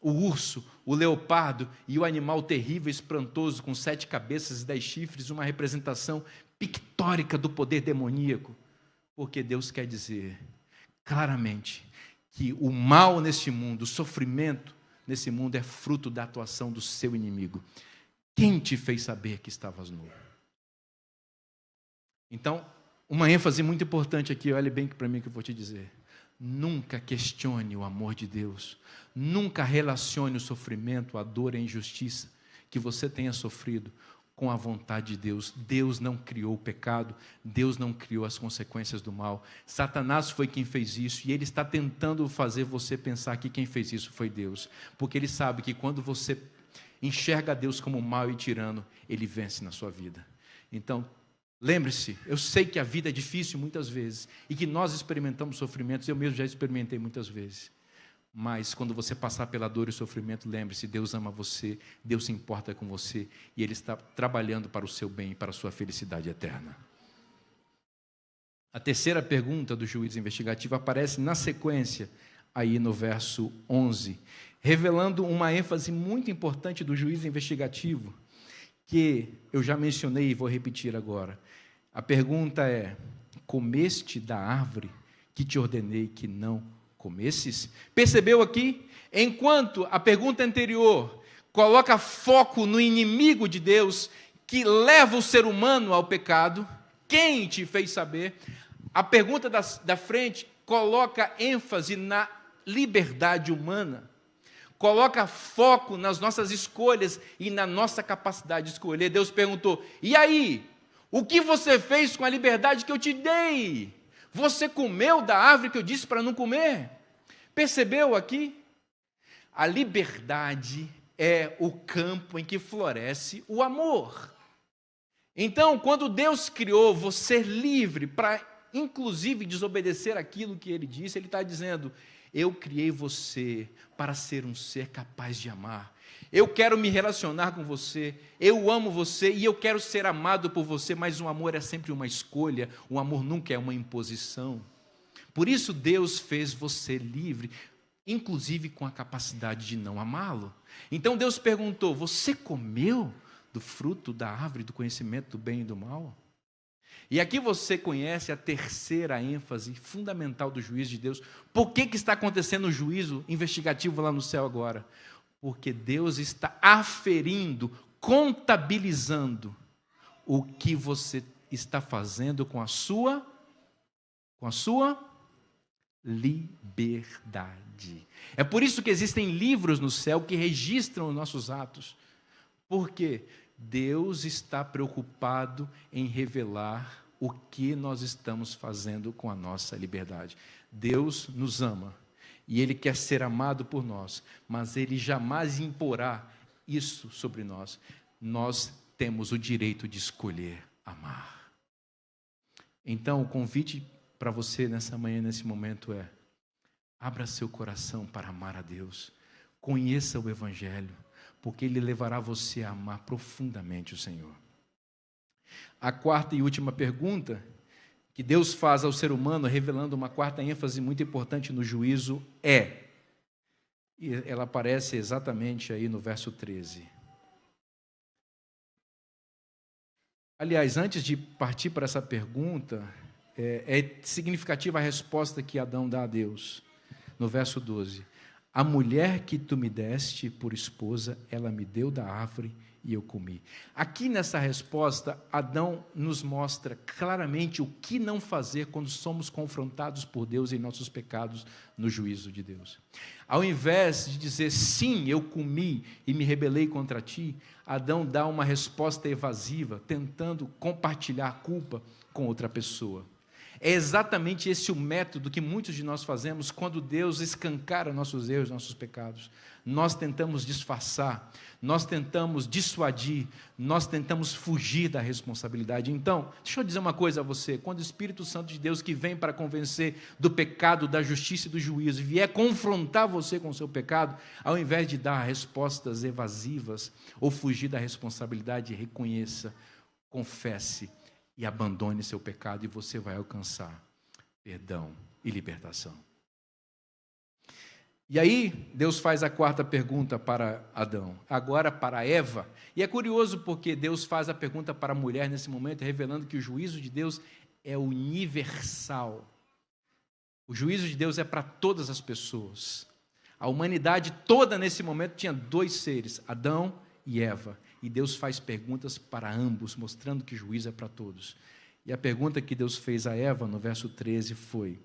o urso, o leopardo e o animal terrível, espantoso, com 7 cabeças e 10 chifres, uma representação pictórica do poder demoníaco? Porque Deus quer dizer claramente que o mal neste mundo, o sofrimento nesse mundo é fruto da atuação do seu inimigo. Quem te fez saber que estavas nu? Então, uma ênfase muito importante aqui, olhe bem para mim que eu vou te dizer. Nunca questione o amor de Deus. Nunca relacione o sofrimento, a dor e a injustiça que você tenha sofrido com a vontade de Deus. Deus não criou o pecado, Deus não criou as consequências do mal. Satanás foi quem fez isso e ele está tentando fazer você pensar que quem fez isso foi Deus. Porque ele sabe que quando você enxerga Deus como mau e tirano, ele vence na sua vida. Então, lembre-se, eu sei que a vida é difícil muitas vezes e que nós experimentamos sofrimentos, eu mesmo já experimentei muitas vezes. Mas quando você passar pela dor e o sofrimento, lembre-se, Deus ama você, Deus se importa com você e Ele está trabalhando para o seu bem e para a sua felicidade eterna. A terceira pergunta do juízo investigativo aparece na sequência, aí no verso 11. revelando uma ênfase muito importante do juízo investigativo, que eu já mencionei e vou repetir agora. A pergunta é: comeste da árvore que te ordenei que não comesses? Percebeu aqui? Enquanto a pergunta anterior coloca foco no inimigo de Deus, que leva o ser humano ao pecado, quem te fez saber? A pergunta da frente coloca ênfase na liberdade humana, coloca foco nas nossas escolhas e na nossa capacidade de escolher. Deus perguntou: e aí? O que você fez com a liberdade que eu te dei? Você comeu da árvore que eu disse para não comer? Percebeu aqui? A liberdade é o campo em que floresce o amor. Então, quando Deus criou você livre para, inclusive, desobedecer aquilo que Ele disse, Ele está dizendo: eu criei você para ser um ser capaz de amar. Eu quero me relacionar com você, eu amo você e eu quero ser amado por você, mas o amor é sempre uma escolha, o amor nunca é uma imposição. Por isso Deus fez você livre, inclusive com a capacidade de não amá-lo. Então Deus perguntou: você comeu do fruto da árvore do conhecimento do bem e do mal? E aqui você conhece a terceira ênfase fundamental do juízo de Deus. Por que está acontecendo o juízo investigativo lá no céu agora? Porque Deus está aferindo, contabilizando o que você está fazendo com a sua liberdade. É por isso que existem livros no céu que registram os nossos atos. Por quê? Deus está preocupado em revelar o que nós estamos fazendo com a nossa liberdade. Deus nos ama e Ele quer ser amado por nós, mas Ele jamais imporá isso sobre nós. Nós temos o direito de escolher amar. Então, o convite para você nessa manhã, nesse momento é: abra seu coração para amar a Deus, conheça o Evangelho, porque Ele levará você a amar profundamente o Senhor. A quarta e última pergunta que Deus faz ao ser humano, revelando uma quarta ênfase muito importante no juízo, e ela aparece exatamente aí no verso 13. Aliás, antes de partir para essa pergunta, é significativa a resposta que Adão dá a Deus, no verso 12. A mulher que tu me deste por esposa, ela me deu da árvore e eu comi. Aqui nessa resposta, Adão nos mostra claramente o que não fazer quando somos confrontados por Deus em nossos pecados no juízo de Deus. Ao invés de dizer: sim, eu comi e me rebelei contra ti, Adão dá uma resposta evasiva, tentando compartilhar a culpa com outra pessoa. É exatamente esse o método que muitos de nós fazemos quando Deus escancara nossos erros, nossos pecados. Nós tentamos disfarçar, nós tentamos dissuadir, nós tentamos fugir da responsabilidade. Então, deixa eu dizer uma coisa a você: quando o Espírito Santo de Deus, que vem para convencer do pecado, da justiça e do juízo, vier confrontar você com o seu pecado, ao invés de dar respostas evasivas ou fugir da responsabilidade, reconheça, confesse e abandone seu pecado, e você vai alcançar perdão e libertação. E aí, Deus faz a quarta pergunta para Adão, agora para Eva. E é curioso porque Deus faz a pergunta para a mulher nesse momento, revelando que o juízo de Deus é universal. O juízo de Deus é para todas as pessoas. A humanidade toda nesse momento tinha dois seres, Adão e Eva. E Deus faz perguntas para ambos, mostrando que o juízo é para todos. E a pergunta que Deus fez a Eva, no verso 13, foi: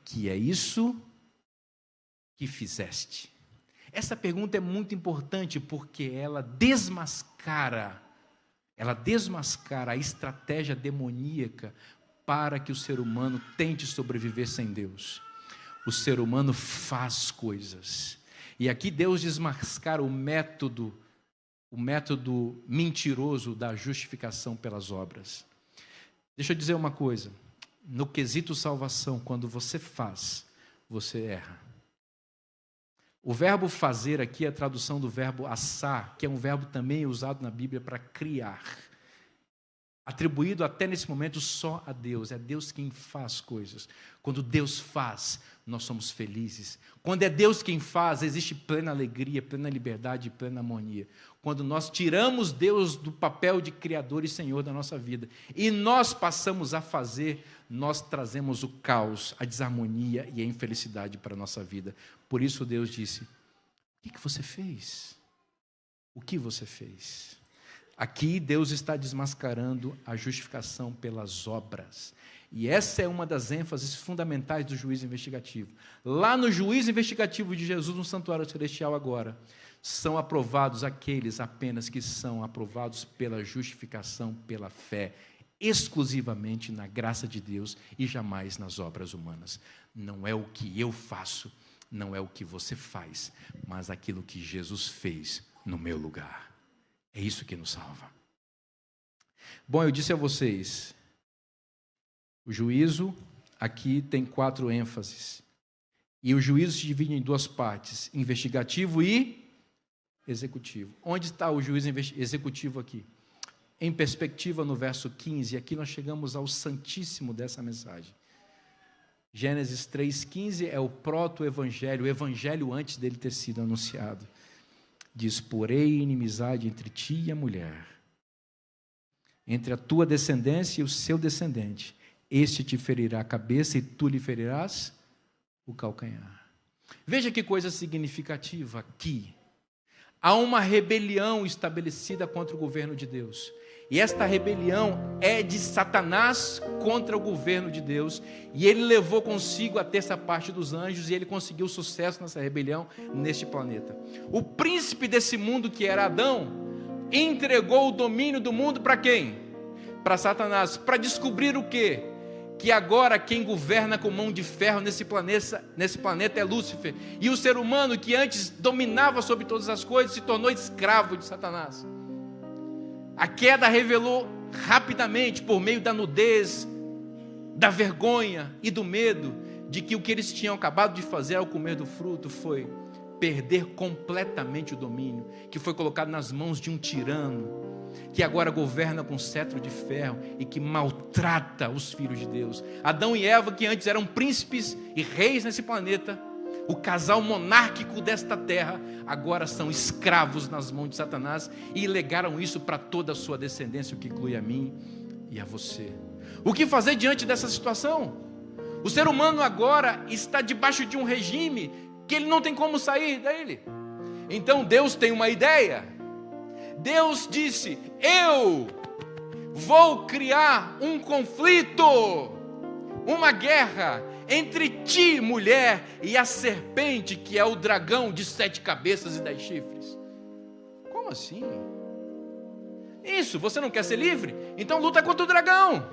que é isso que fizeste? Essa pergunta é muito importante porque ela desmascara a estratégia demoníaca para que o ser humano tente sobreviver sem Deus. O ser humano faz coisas. E aqui Deus desmascara o método mentiroso da justificação pelas obras. Deixa eu dizer uma coisa: no quesito salvação, quando você faz, você erra. O verbo fazer aqui é a tradução do verbo assar, que é um verbo também usado na Bíblia para criar. atribuído até nesse momento só a Deus. É Deus quem faz coisas. Quando Deus faz, nós somos felizes. Quando é Deus quem faz, existe plena alegria, plena liberdade e plena harmonia. Quando nós tiramos Deus do papel de Criador e Senhor da nossa vida e nós passamos a fazer, nós trazemos o caos, a desarmonia e a infelicidade para a nossa vida. Por isso Deus disse: o que você fez? O que você fez? Aqui Deus está desmascarando a justificação pelas obras. E essa é uma das ênfases fundamentais do juízo investigativo. Lá no juízo investigativo de Jesus no santuário celestial agora, são aprovados aqueles apenas que são aprovados pela justificação, pela fé, exclusivamente na graça de Deus e jamais nas obras humanas. Não é o que eu faço, não é o que você faz, mas aquilo que Jesus fez no meu lugar. É isso que nos salva. Bom, eu disse a vocês, o juízo aqui tem 4 ênfases. E o juízo se divide em 2 partes, investigativo e executivo. Onde está o juízo executivo aqui? Em perspectiva no verso 15, aqui nós chegamos ao santíssimo dessa mensagem. Gênesis 3,15 é o proto-evangelho, o evangelho antes dele ter sido anunciado. Diz: porém inimizade entre ti e a mulher, entre a tua descendência e o seu descendente. Este te ferirá a cabeça e tu lhe ferirás o calcanhar. Veja que coisa significativa aqui. Há uma rebelião estabelecida contra o governo de Deus. E esta rebelião é de Satanás contra o governo de Deus. E ele levou consigo a terça parte dos anjos e ele conseguiu sucesso nessa rebelião neste planeta. O príncipe desse mundo, que era Adão, entregou o domínio do mundo para quem? Para Satanás. Para descobrir o quê? Que agora quem governa com mão de ferro nesse planeta é Lúcifer. E o ser humano, que antes dominava sobre todas as coisas, se tornou escravo de Satanás. A queda revelou rapidamente, por meio da nudez, da vergonha e do medo, de que o que eles tinham acabado de fazer ao comer do fruto foi perder completamente o domínio, que foi colocado nas mãos de um tirano, que agora governa com cetro de ferro e que maltrata os filhos de Deus. Adão e Eva, que antes eram príncipes e reis nesse planeta, o casal monárquico desta terra, agora são escravos nas mãos de Satanás e legaram isso para toda a sua descendência, o que inclui a mim e a você. O que fazer diante dessa situação? O ser humano agora está debaixo de um regime que ele não tem como sair dele. Então Deus tem uma ideia. Deus disse: eu vou criar um conflito, uma guerra entre ti, mulher, e a serpente, que é o dragão de 7 cabeças e 10 chifres. Como assim? Isso, você não quer ser livre? Então luta contra o dragão.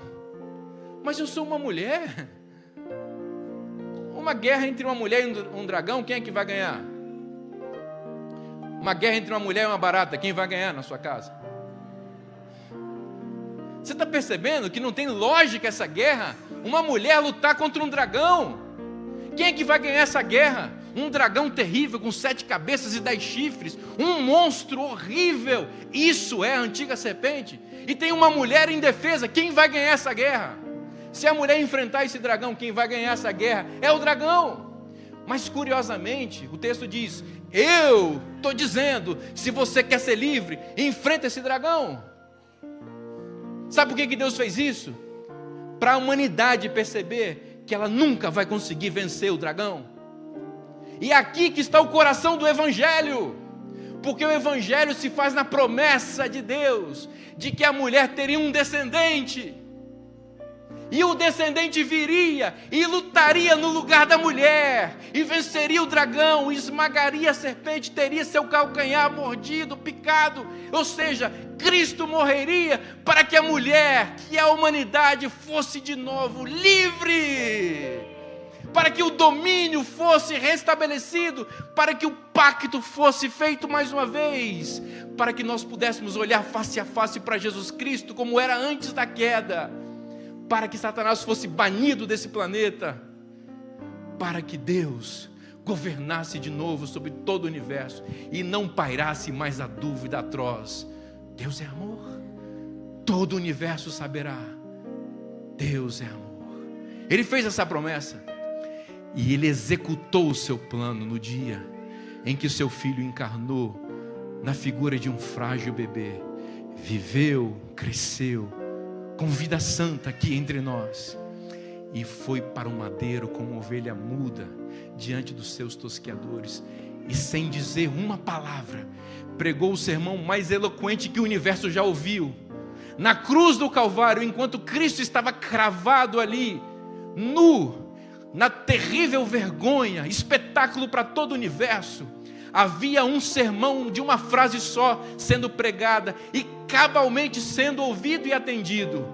Mas eu sou uma mulher. Uma guerra entre uma mulher e um dragão, quem é que vai ganhar? Uma guerra entre uma mulher e uma barata, quem vai ganhar na sua casa? Você está percebendo que não tem lógica essa guerra? Uma mulher lutar contra um dragão. Quem é que vai ganhar essa guerra? Um dragão terrível com 7 cabeças e 10 chifres. Um monstro horrível. Isso é a antiga serpente. E tem uma mulher indefesa. Quem vai ganhar essa guerra? Se a mulher enfrentar esse dragão, quem vai ganhar essa guerra é o dragão. Mas curiosamente, o texto diz: eu estou dizendo, se você quer ser livre, enfrenta esse dragão. Sabe por que Deus fez isso? Para a humanidade perceber que ela nunca vai conseguir vencer o dragão. E é aqui que está o coração do Evangelho. Porque o Evangelho se faz na promessa de Deus, de que a mulher teria um descendente. E o descendente viria e lutaria no lugar da mulher, e venceria o dragão, esmagaria a serpente, teria seu calcanhar mordido, picado. Ou seja, Cristo morreria para que a mulher, que é a humanidade, fosse de novo livre, para que o domínio fosse restabelecido, para que o pacto fosse feito mais uma vez, para que nós pudéssemos olhar face a face para Jesus Cristo, como era antes da queda, para que Satanás fosse banido desse planeta, para que Deus governasse de novo sobre todo o universo e não pairasse mais a dúvida atroz: Deus é amor? todo o universo saberá: Deus é amor. Ele fez essa promessa e Ele executou o seu plano no dia em que o seu Filho encarnou na figura de um frágil bebê, viveu, cresceu com vida santa aqui entre nós, e foi para o madeiro como ovelha muda diante dos seus tosqueadores, e sem dizer uma palavra, pregou o sermão mais eloquente que o universo já ouviu. Na cruz do Calvário, enquanto Cristo estava cravado ali, nu, na terrível vergonha, espetáculo para todo o universo, havia um sermão de uma frase só sendo pregada e cabalmente sendo ouvido e atendido: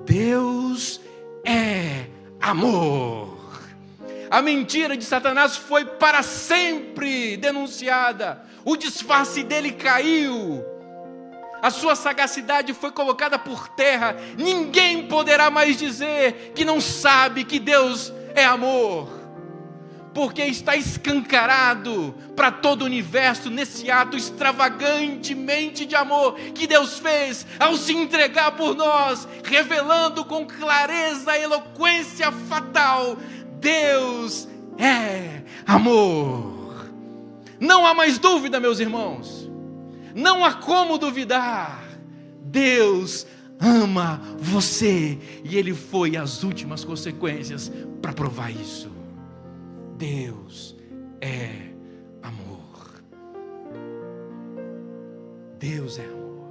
Deus é amor. A mentira de Satanás foi para sempre denunciada, o disfarce dele caiu, a sua sagacidade foi colocada por terra. Ninguém poderá mais dizer que não sabe que Deus é amor, porque está escancarado para todo o universo nesse ato extravagantemente de amor que Deus fez ao se entregar por nós, revelando com clareza, eloquência fatal: Deus é amor. Não há mais dúvida, meus irmãos, não há como duvidar. Deus ama você, e Ele foi às últimas consequências para provar isso. Deus é amor. Deus é amor.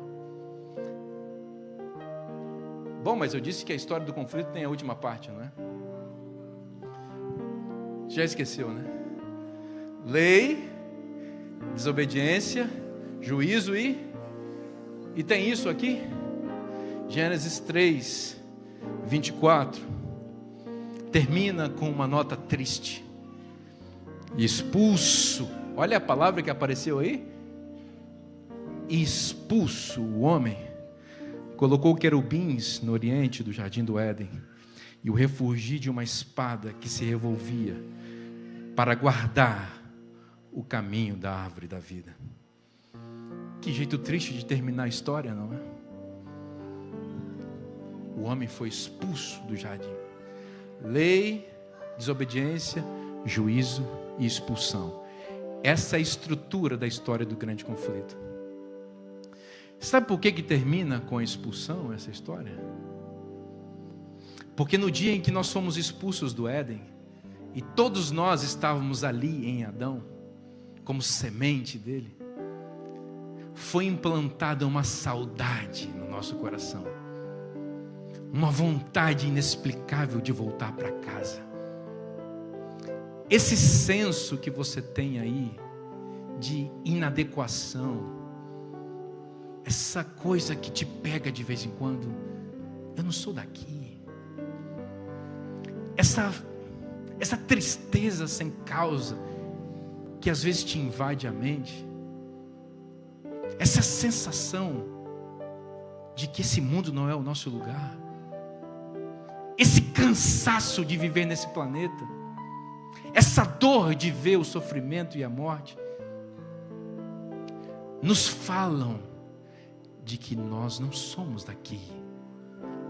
Bom, mas eu disse que a história do conflito tem a última parte, não é? Já esqueceu, né? Lei, desobediência, juízo e tem isso aqui, Gênesis 3, 24, termina com uma nota triste: expulso, olha a palavra que apareceu aí, expulso o homem, colocou querubins no oriente do jardim do Éden, e o refulgir de uma espada que se revolvia, para guardar o caminho da árvore da vida. Que jeito triste de terminar a história, não é? O homem foi expulso do jardim. Lei, desobediência, juízo e expulsão. Essa é a estrutura da história do grande conflito. Sabe por que termina com a expulsão essa história? Porque no dia em que nós fomos expulsos do Éden, e todos nós estávamos ali em Adão, como semente dele, foi implantada uma saudade no nosso coração, uma vontade inexplicável de voltar para casa. Esse senso que você tem aí de inadequação, essa coisa que te pega de vez em quando: eu não sou daqui. Essa tristeza sem causa que às vezes te invade a mente, essa sensação de que esse mundo não é o nosso lugar, esse cansaço de viver nesse planeta, essa dor de ver o sofrimento e a morte, nos falam de que nós não somos daqui,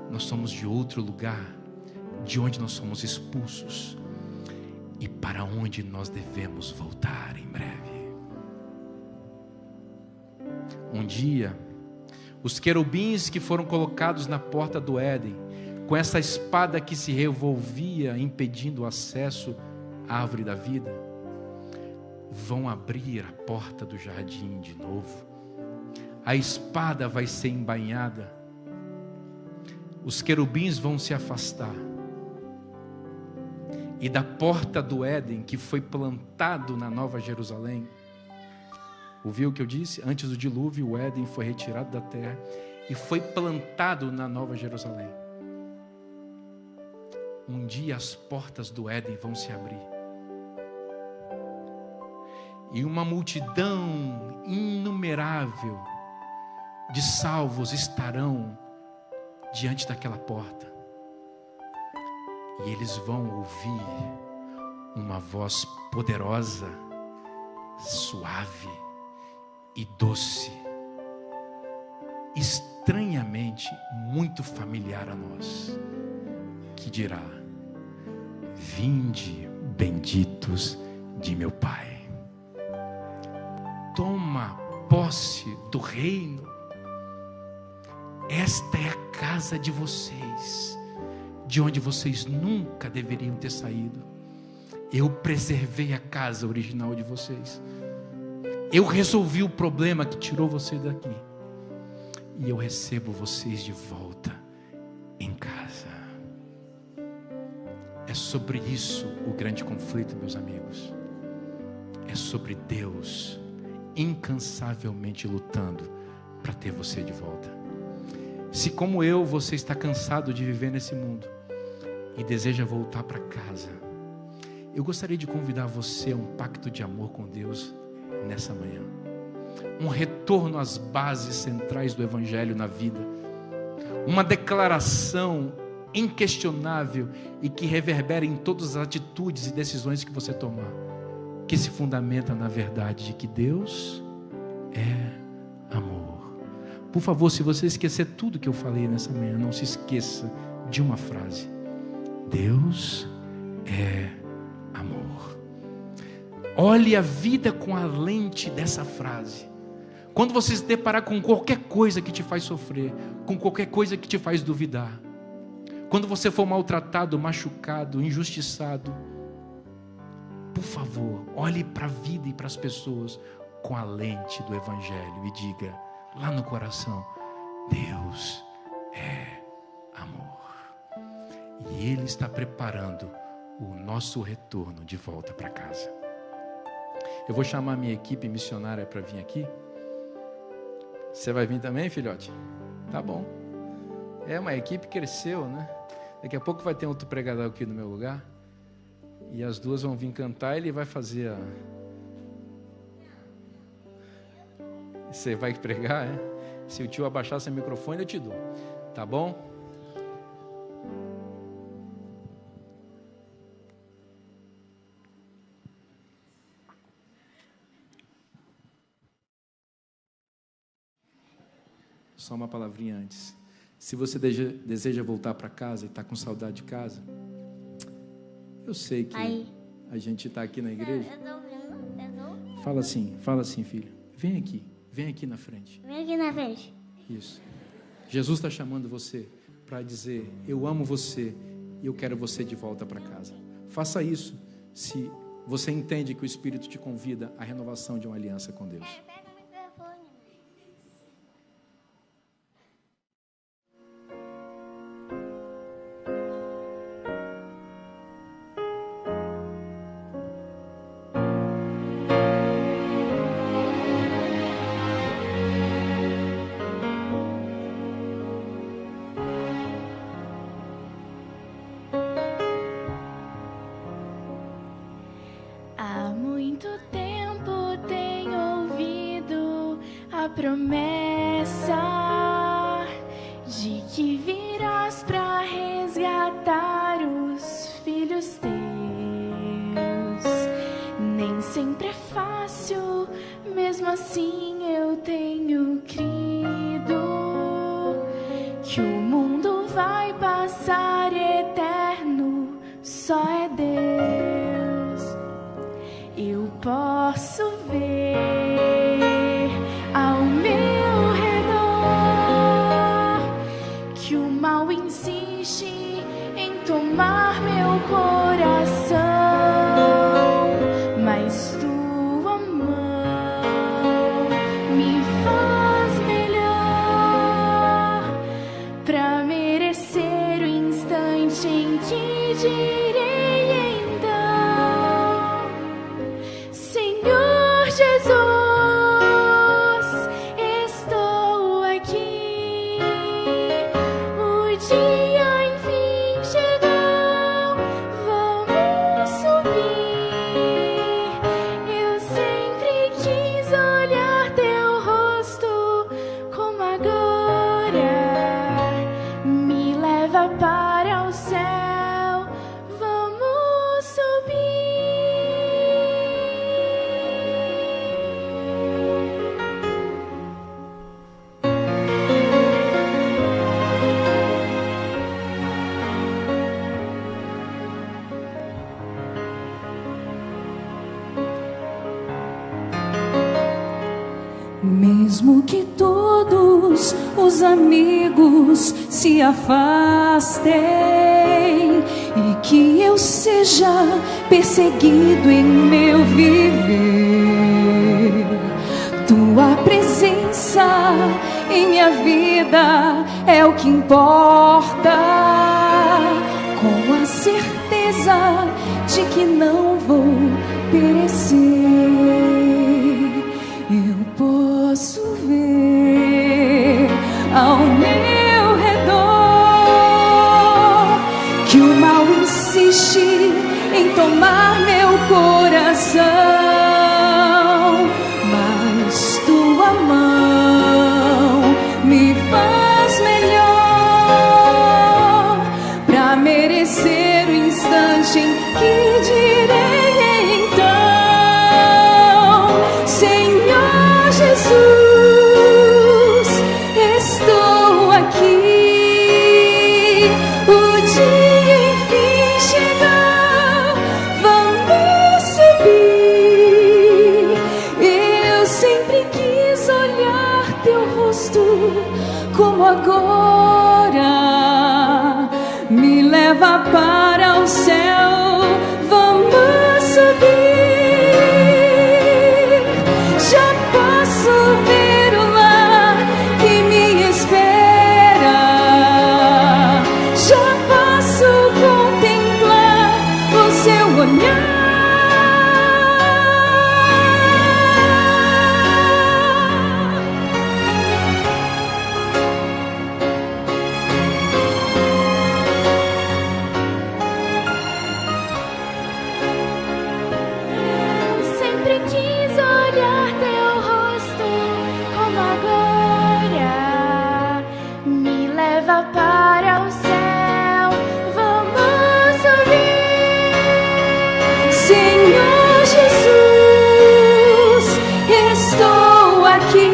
nós somos de outro lugar, de onde nós somos expulsos, e para onde nós devemos voltar em breve. Um dia, os querubins que foram colocados na porta do Éden, com essa espada que se revolvia, impedindo o acesso à árvore da vida, vão abrir a porta do jardim de novo. A espada vai ser embainhada, os querubins vão se afastar, e da porta do Éden, que foi plantado na Nova Jerusalém, ouviu o que eu disse? Antes do dilúvio, o Éden foi retirado da terra e foi plantado na Nova Jerusalém. Um dia as portas do Éden vão se abrir, e uma multidão inumerável de salvos estarão diante daquela porta, e eles vão ouvir uma voz poderosa, suave e doce, estranhamente certamente muito familiar a nós, que dirá: vinde, benditos de meu Pai. Toma posse do reino. Esta é a casa de vocês, de onde vocês nunca deveriam ter saído. Eu preservei a casa original de vocês. Eu resolvi o problema que tirou você daqui. E eu recebo vocês de volta em casa. É sobre isso o grande conflito, meus amigos. É sobre Deus incansavelmente lutando para ter você de volta. Se, como eu, você está cansado de viver nesse mundo e deseja voltar para casa, eu gostaria de convidar você a um pacto de amor com Deus nessa manhã. Um retorno às bases centrais do Evangelho na vida. Uma declaração inquestionável e que reverbera em todas as atitudes e decisões que você tomar, que se fundamenta na verdade de que Deus é amor. Por favor, se você esquecer tudo que eu falei nessa manhã, não se esqueça de uma frase: Deus é amor. Olhe a vida com a lente dessa frase. Quando você se deparar com qualquer coisa que te faz sofrer, com qualquer coisa que te faz duvidar, quando você for maltratado, machucado, injustiçado, por favor, olhe para a vida e para as pessoas com a lente do Evangelho e diga lá no coração: Deus é amor. E Ele está preparando o nosso retorno de volta para casa. Eu vou chamar a minha equipe missionária para vir aqui. Você vai vir também, filhote? Tá bom. Uma equipe cresceu, né? Daqui a pouco vai ter outro pregador aqui no meu lugar. E as duas vão vir cantar e ele vai fazer a... Você vai pregar, é? Se o tio abaixar seu microfone, eu te dou. Tá bom? Só uma palavrinha antes. Se você deseja voltar para casa e está com saudade de casa, eu sei que a gente está aqui na igreja. Fala assim, filho. Vem aqui na frente. Vem aqui na frente. Isso. Jesus está chamando você para dizer: eu amo você e eu quero você de volta para casa. Faça isso se você entende que o Espírito te convida à renovação de uma aliança com Deus. Promessa de que virás para resgatar os filhos teus. Nem sempre é fácil, mesmo assim eu tenho crido que o mundo vai passar eterno, só é Deus. Eu posso ver ao meu redor que o mal insiste em tomar meu coração, mas tua mão me faz melhor pra merecer o instante em que direi então: Senhor Jesus, Mesmo que todos os amigos se afastem e que eu seja perseguido em meu viver, tua presença em minha vida é o que importa, com a certeza de que não vou perecer. Eu posso ver ao meu redor que o mal insiste em tomar meu coração, mas tua mão me faz melhor para merecer o instante em que direi então: Senhor Jesus, estou aqui. O dia enfim chegou, vamos subir. Eu sempre quis olhar teu rosto como agora. Me leva para o céu, vamos subir. Já posso ver o lar que me espera. Já posso contemplar o seu olhar. Eu sempre quis olhar teu rosto como agora. Me leva para o céu, vamos subir. Senhor Jesus, estou aqui.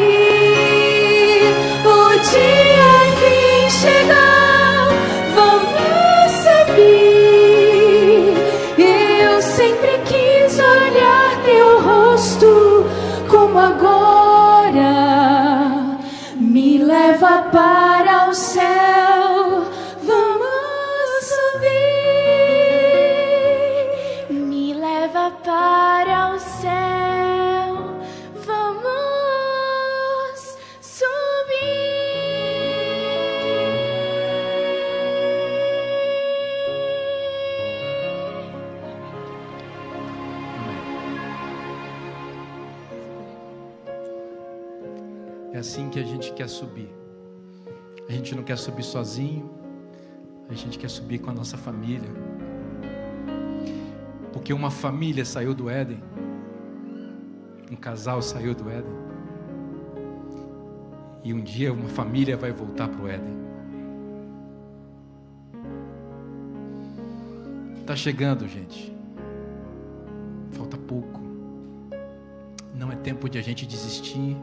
O dia enfim chegou, vamos subir. Eu sempre quis olhar teu rosto como agora. Me leva para o céu, vamos subir. Me leva para o céu, vamos subir. É assim que a gente quer subir. A gente não quer subir sozinho, a gente quer subir com a nossa família. Porque uma família saiu do Éden, um casal saiu do Éden, e um dia uma família vai voltar para o Éden. Está chegando, gente. Falta pouco. Não é tempo de a gente desistir.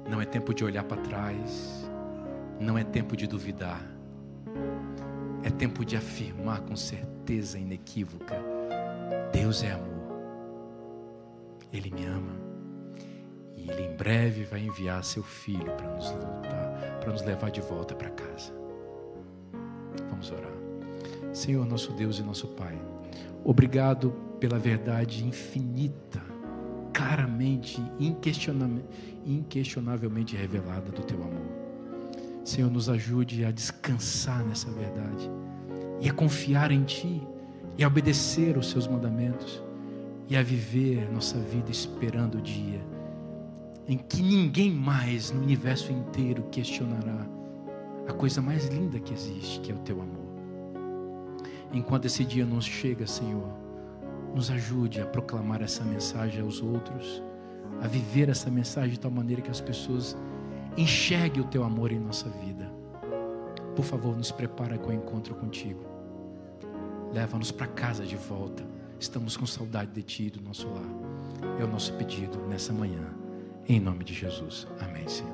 Não é tempo de olhar para trás. Não é tempo de duvidar. É tempo de afirmar com certeza inequívoca: Deus é amor. Ele me ama. E Ele em breve vai enviar seu Filho para nos levar de volta para casa. Vamos orar. Senhor, nosso Deus e nosso Pai, obrigado pela verdade infinita, claramente, inquestionavelmente revelada do Teu amor. Senhor, nos ajude a descansar nessa verdade e a confiar em Ti e a obedecer os Seus mandamentos e a viver a nossa vida esperando o dia em que ninguém mais no universo inteiro questionará a coisa mais linda que existe, que é o Teu amor. Enquanto esse dia não chega, Senhor, nos ajude a proclamar essa mensagem aos outros, a viver essa mensagem de tal maneira que as pessoas enxerguem o Teu amor em nossa vida. Por favor, nos prepara com o encontro contigo. Leva-nos para casa de volta. Estamos com saudade de Ti e do nosso lar. É o nosso pedido nessa manhã. Em nome de Jesus. Amém, Senhor.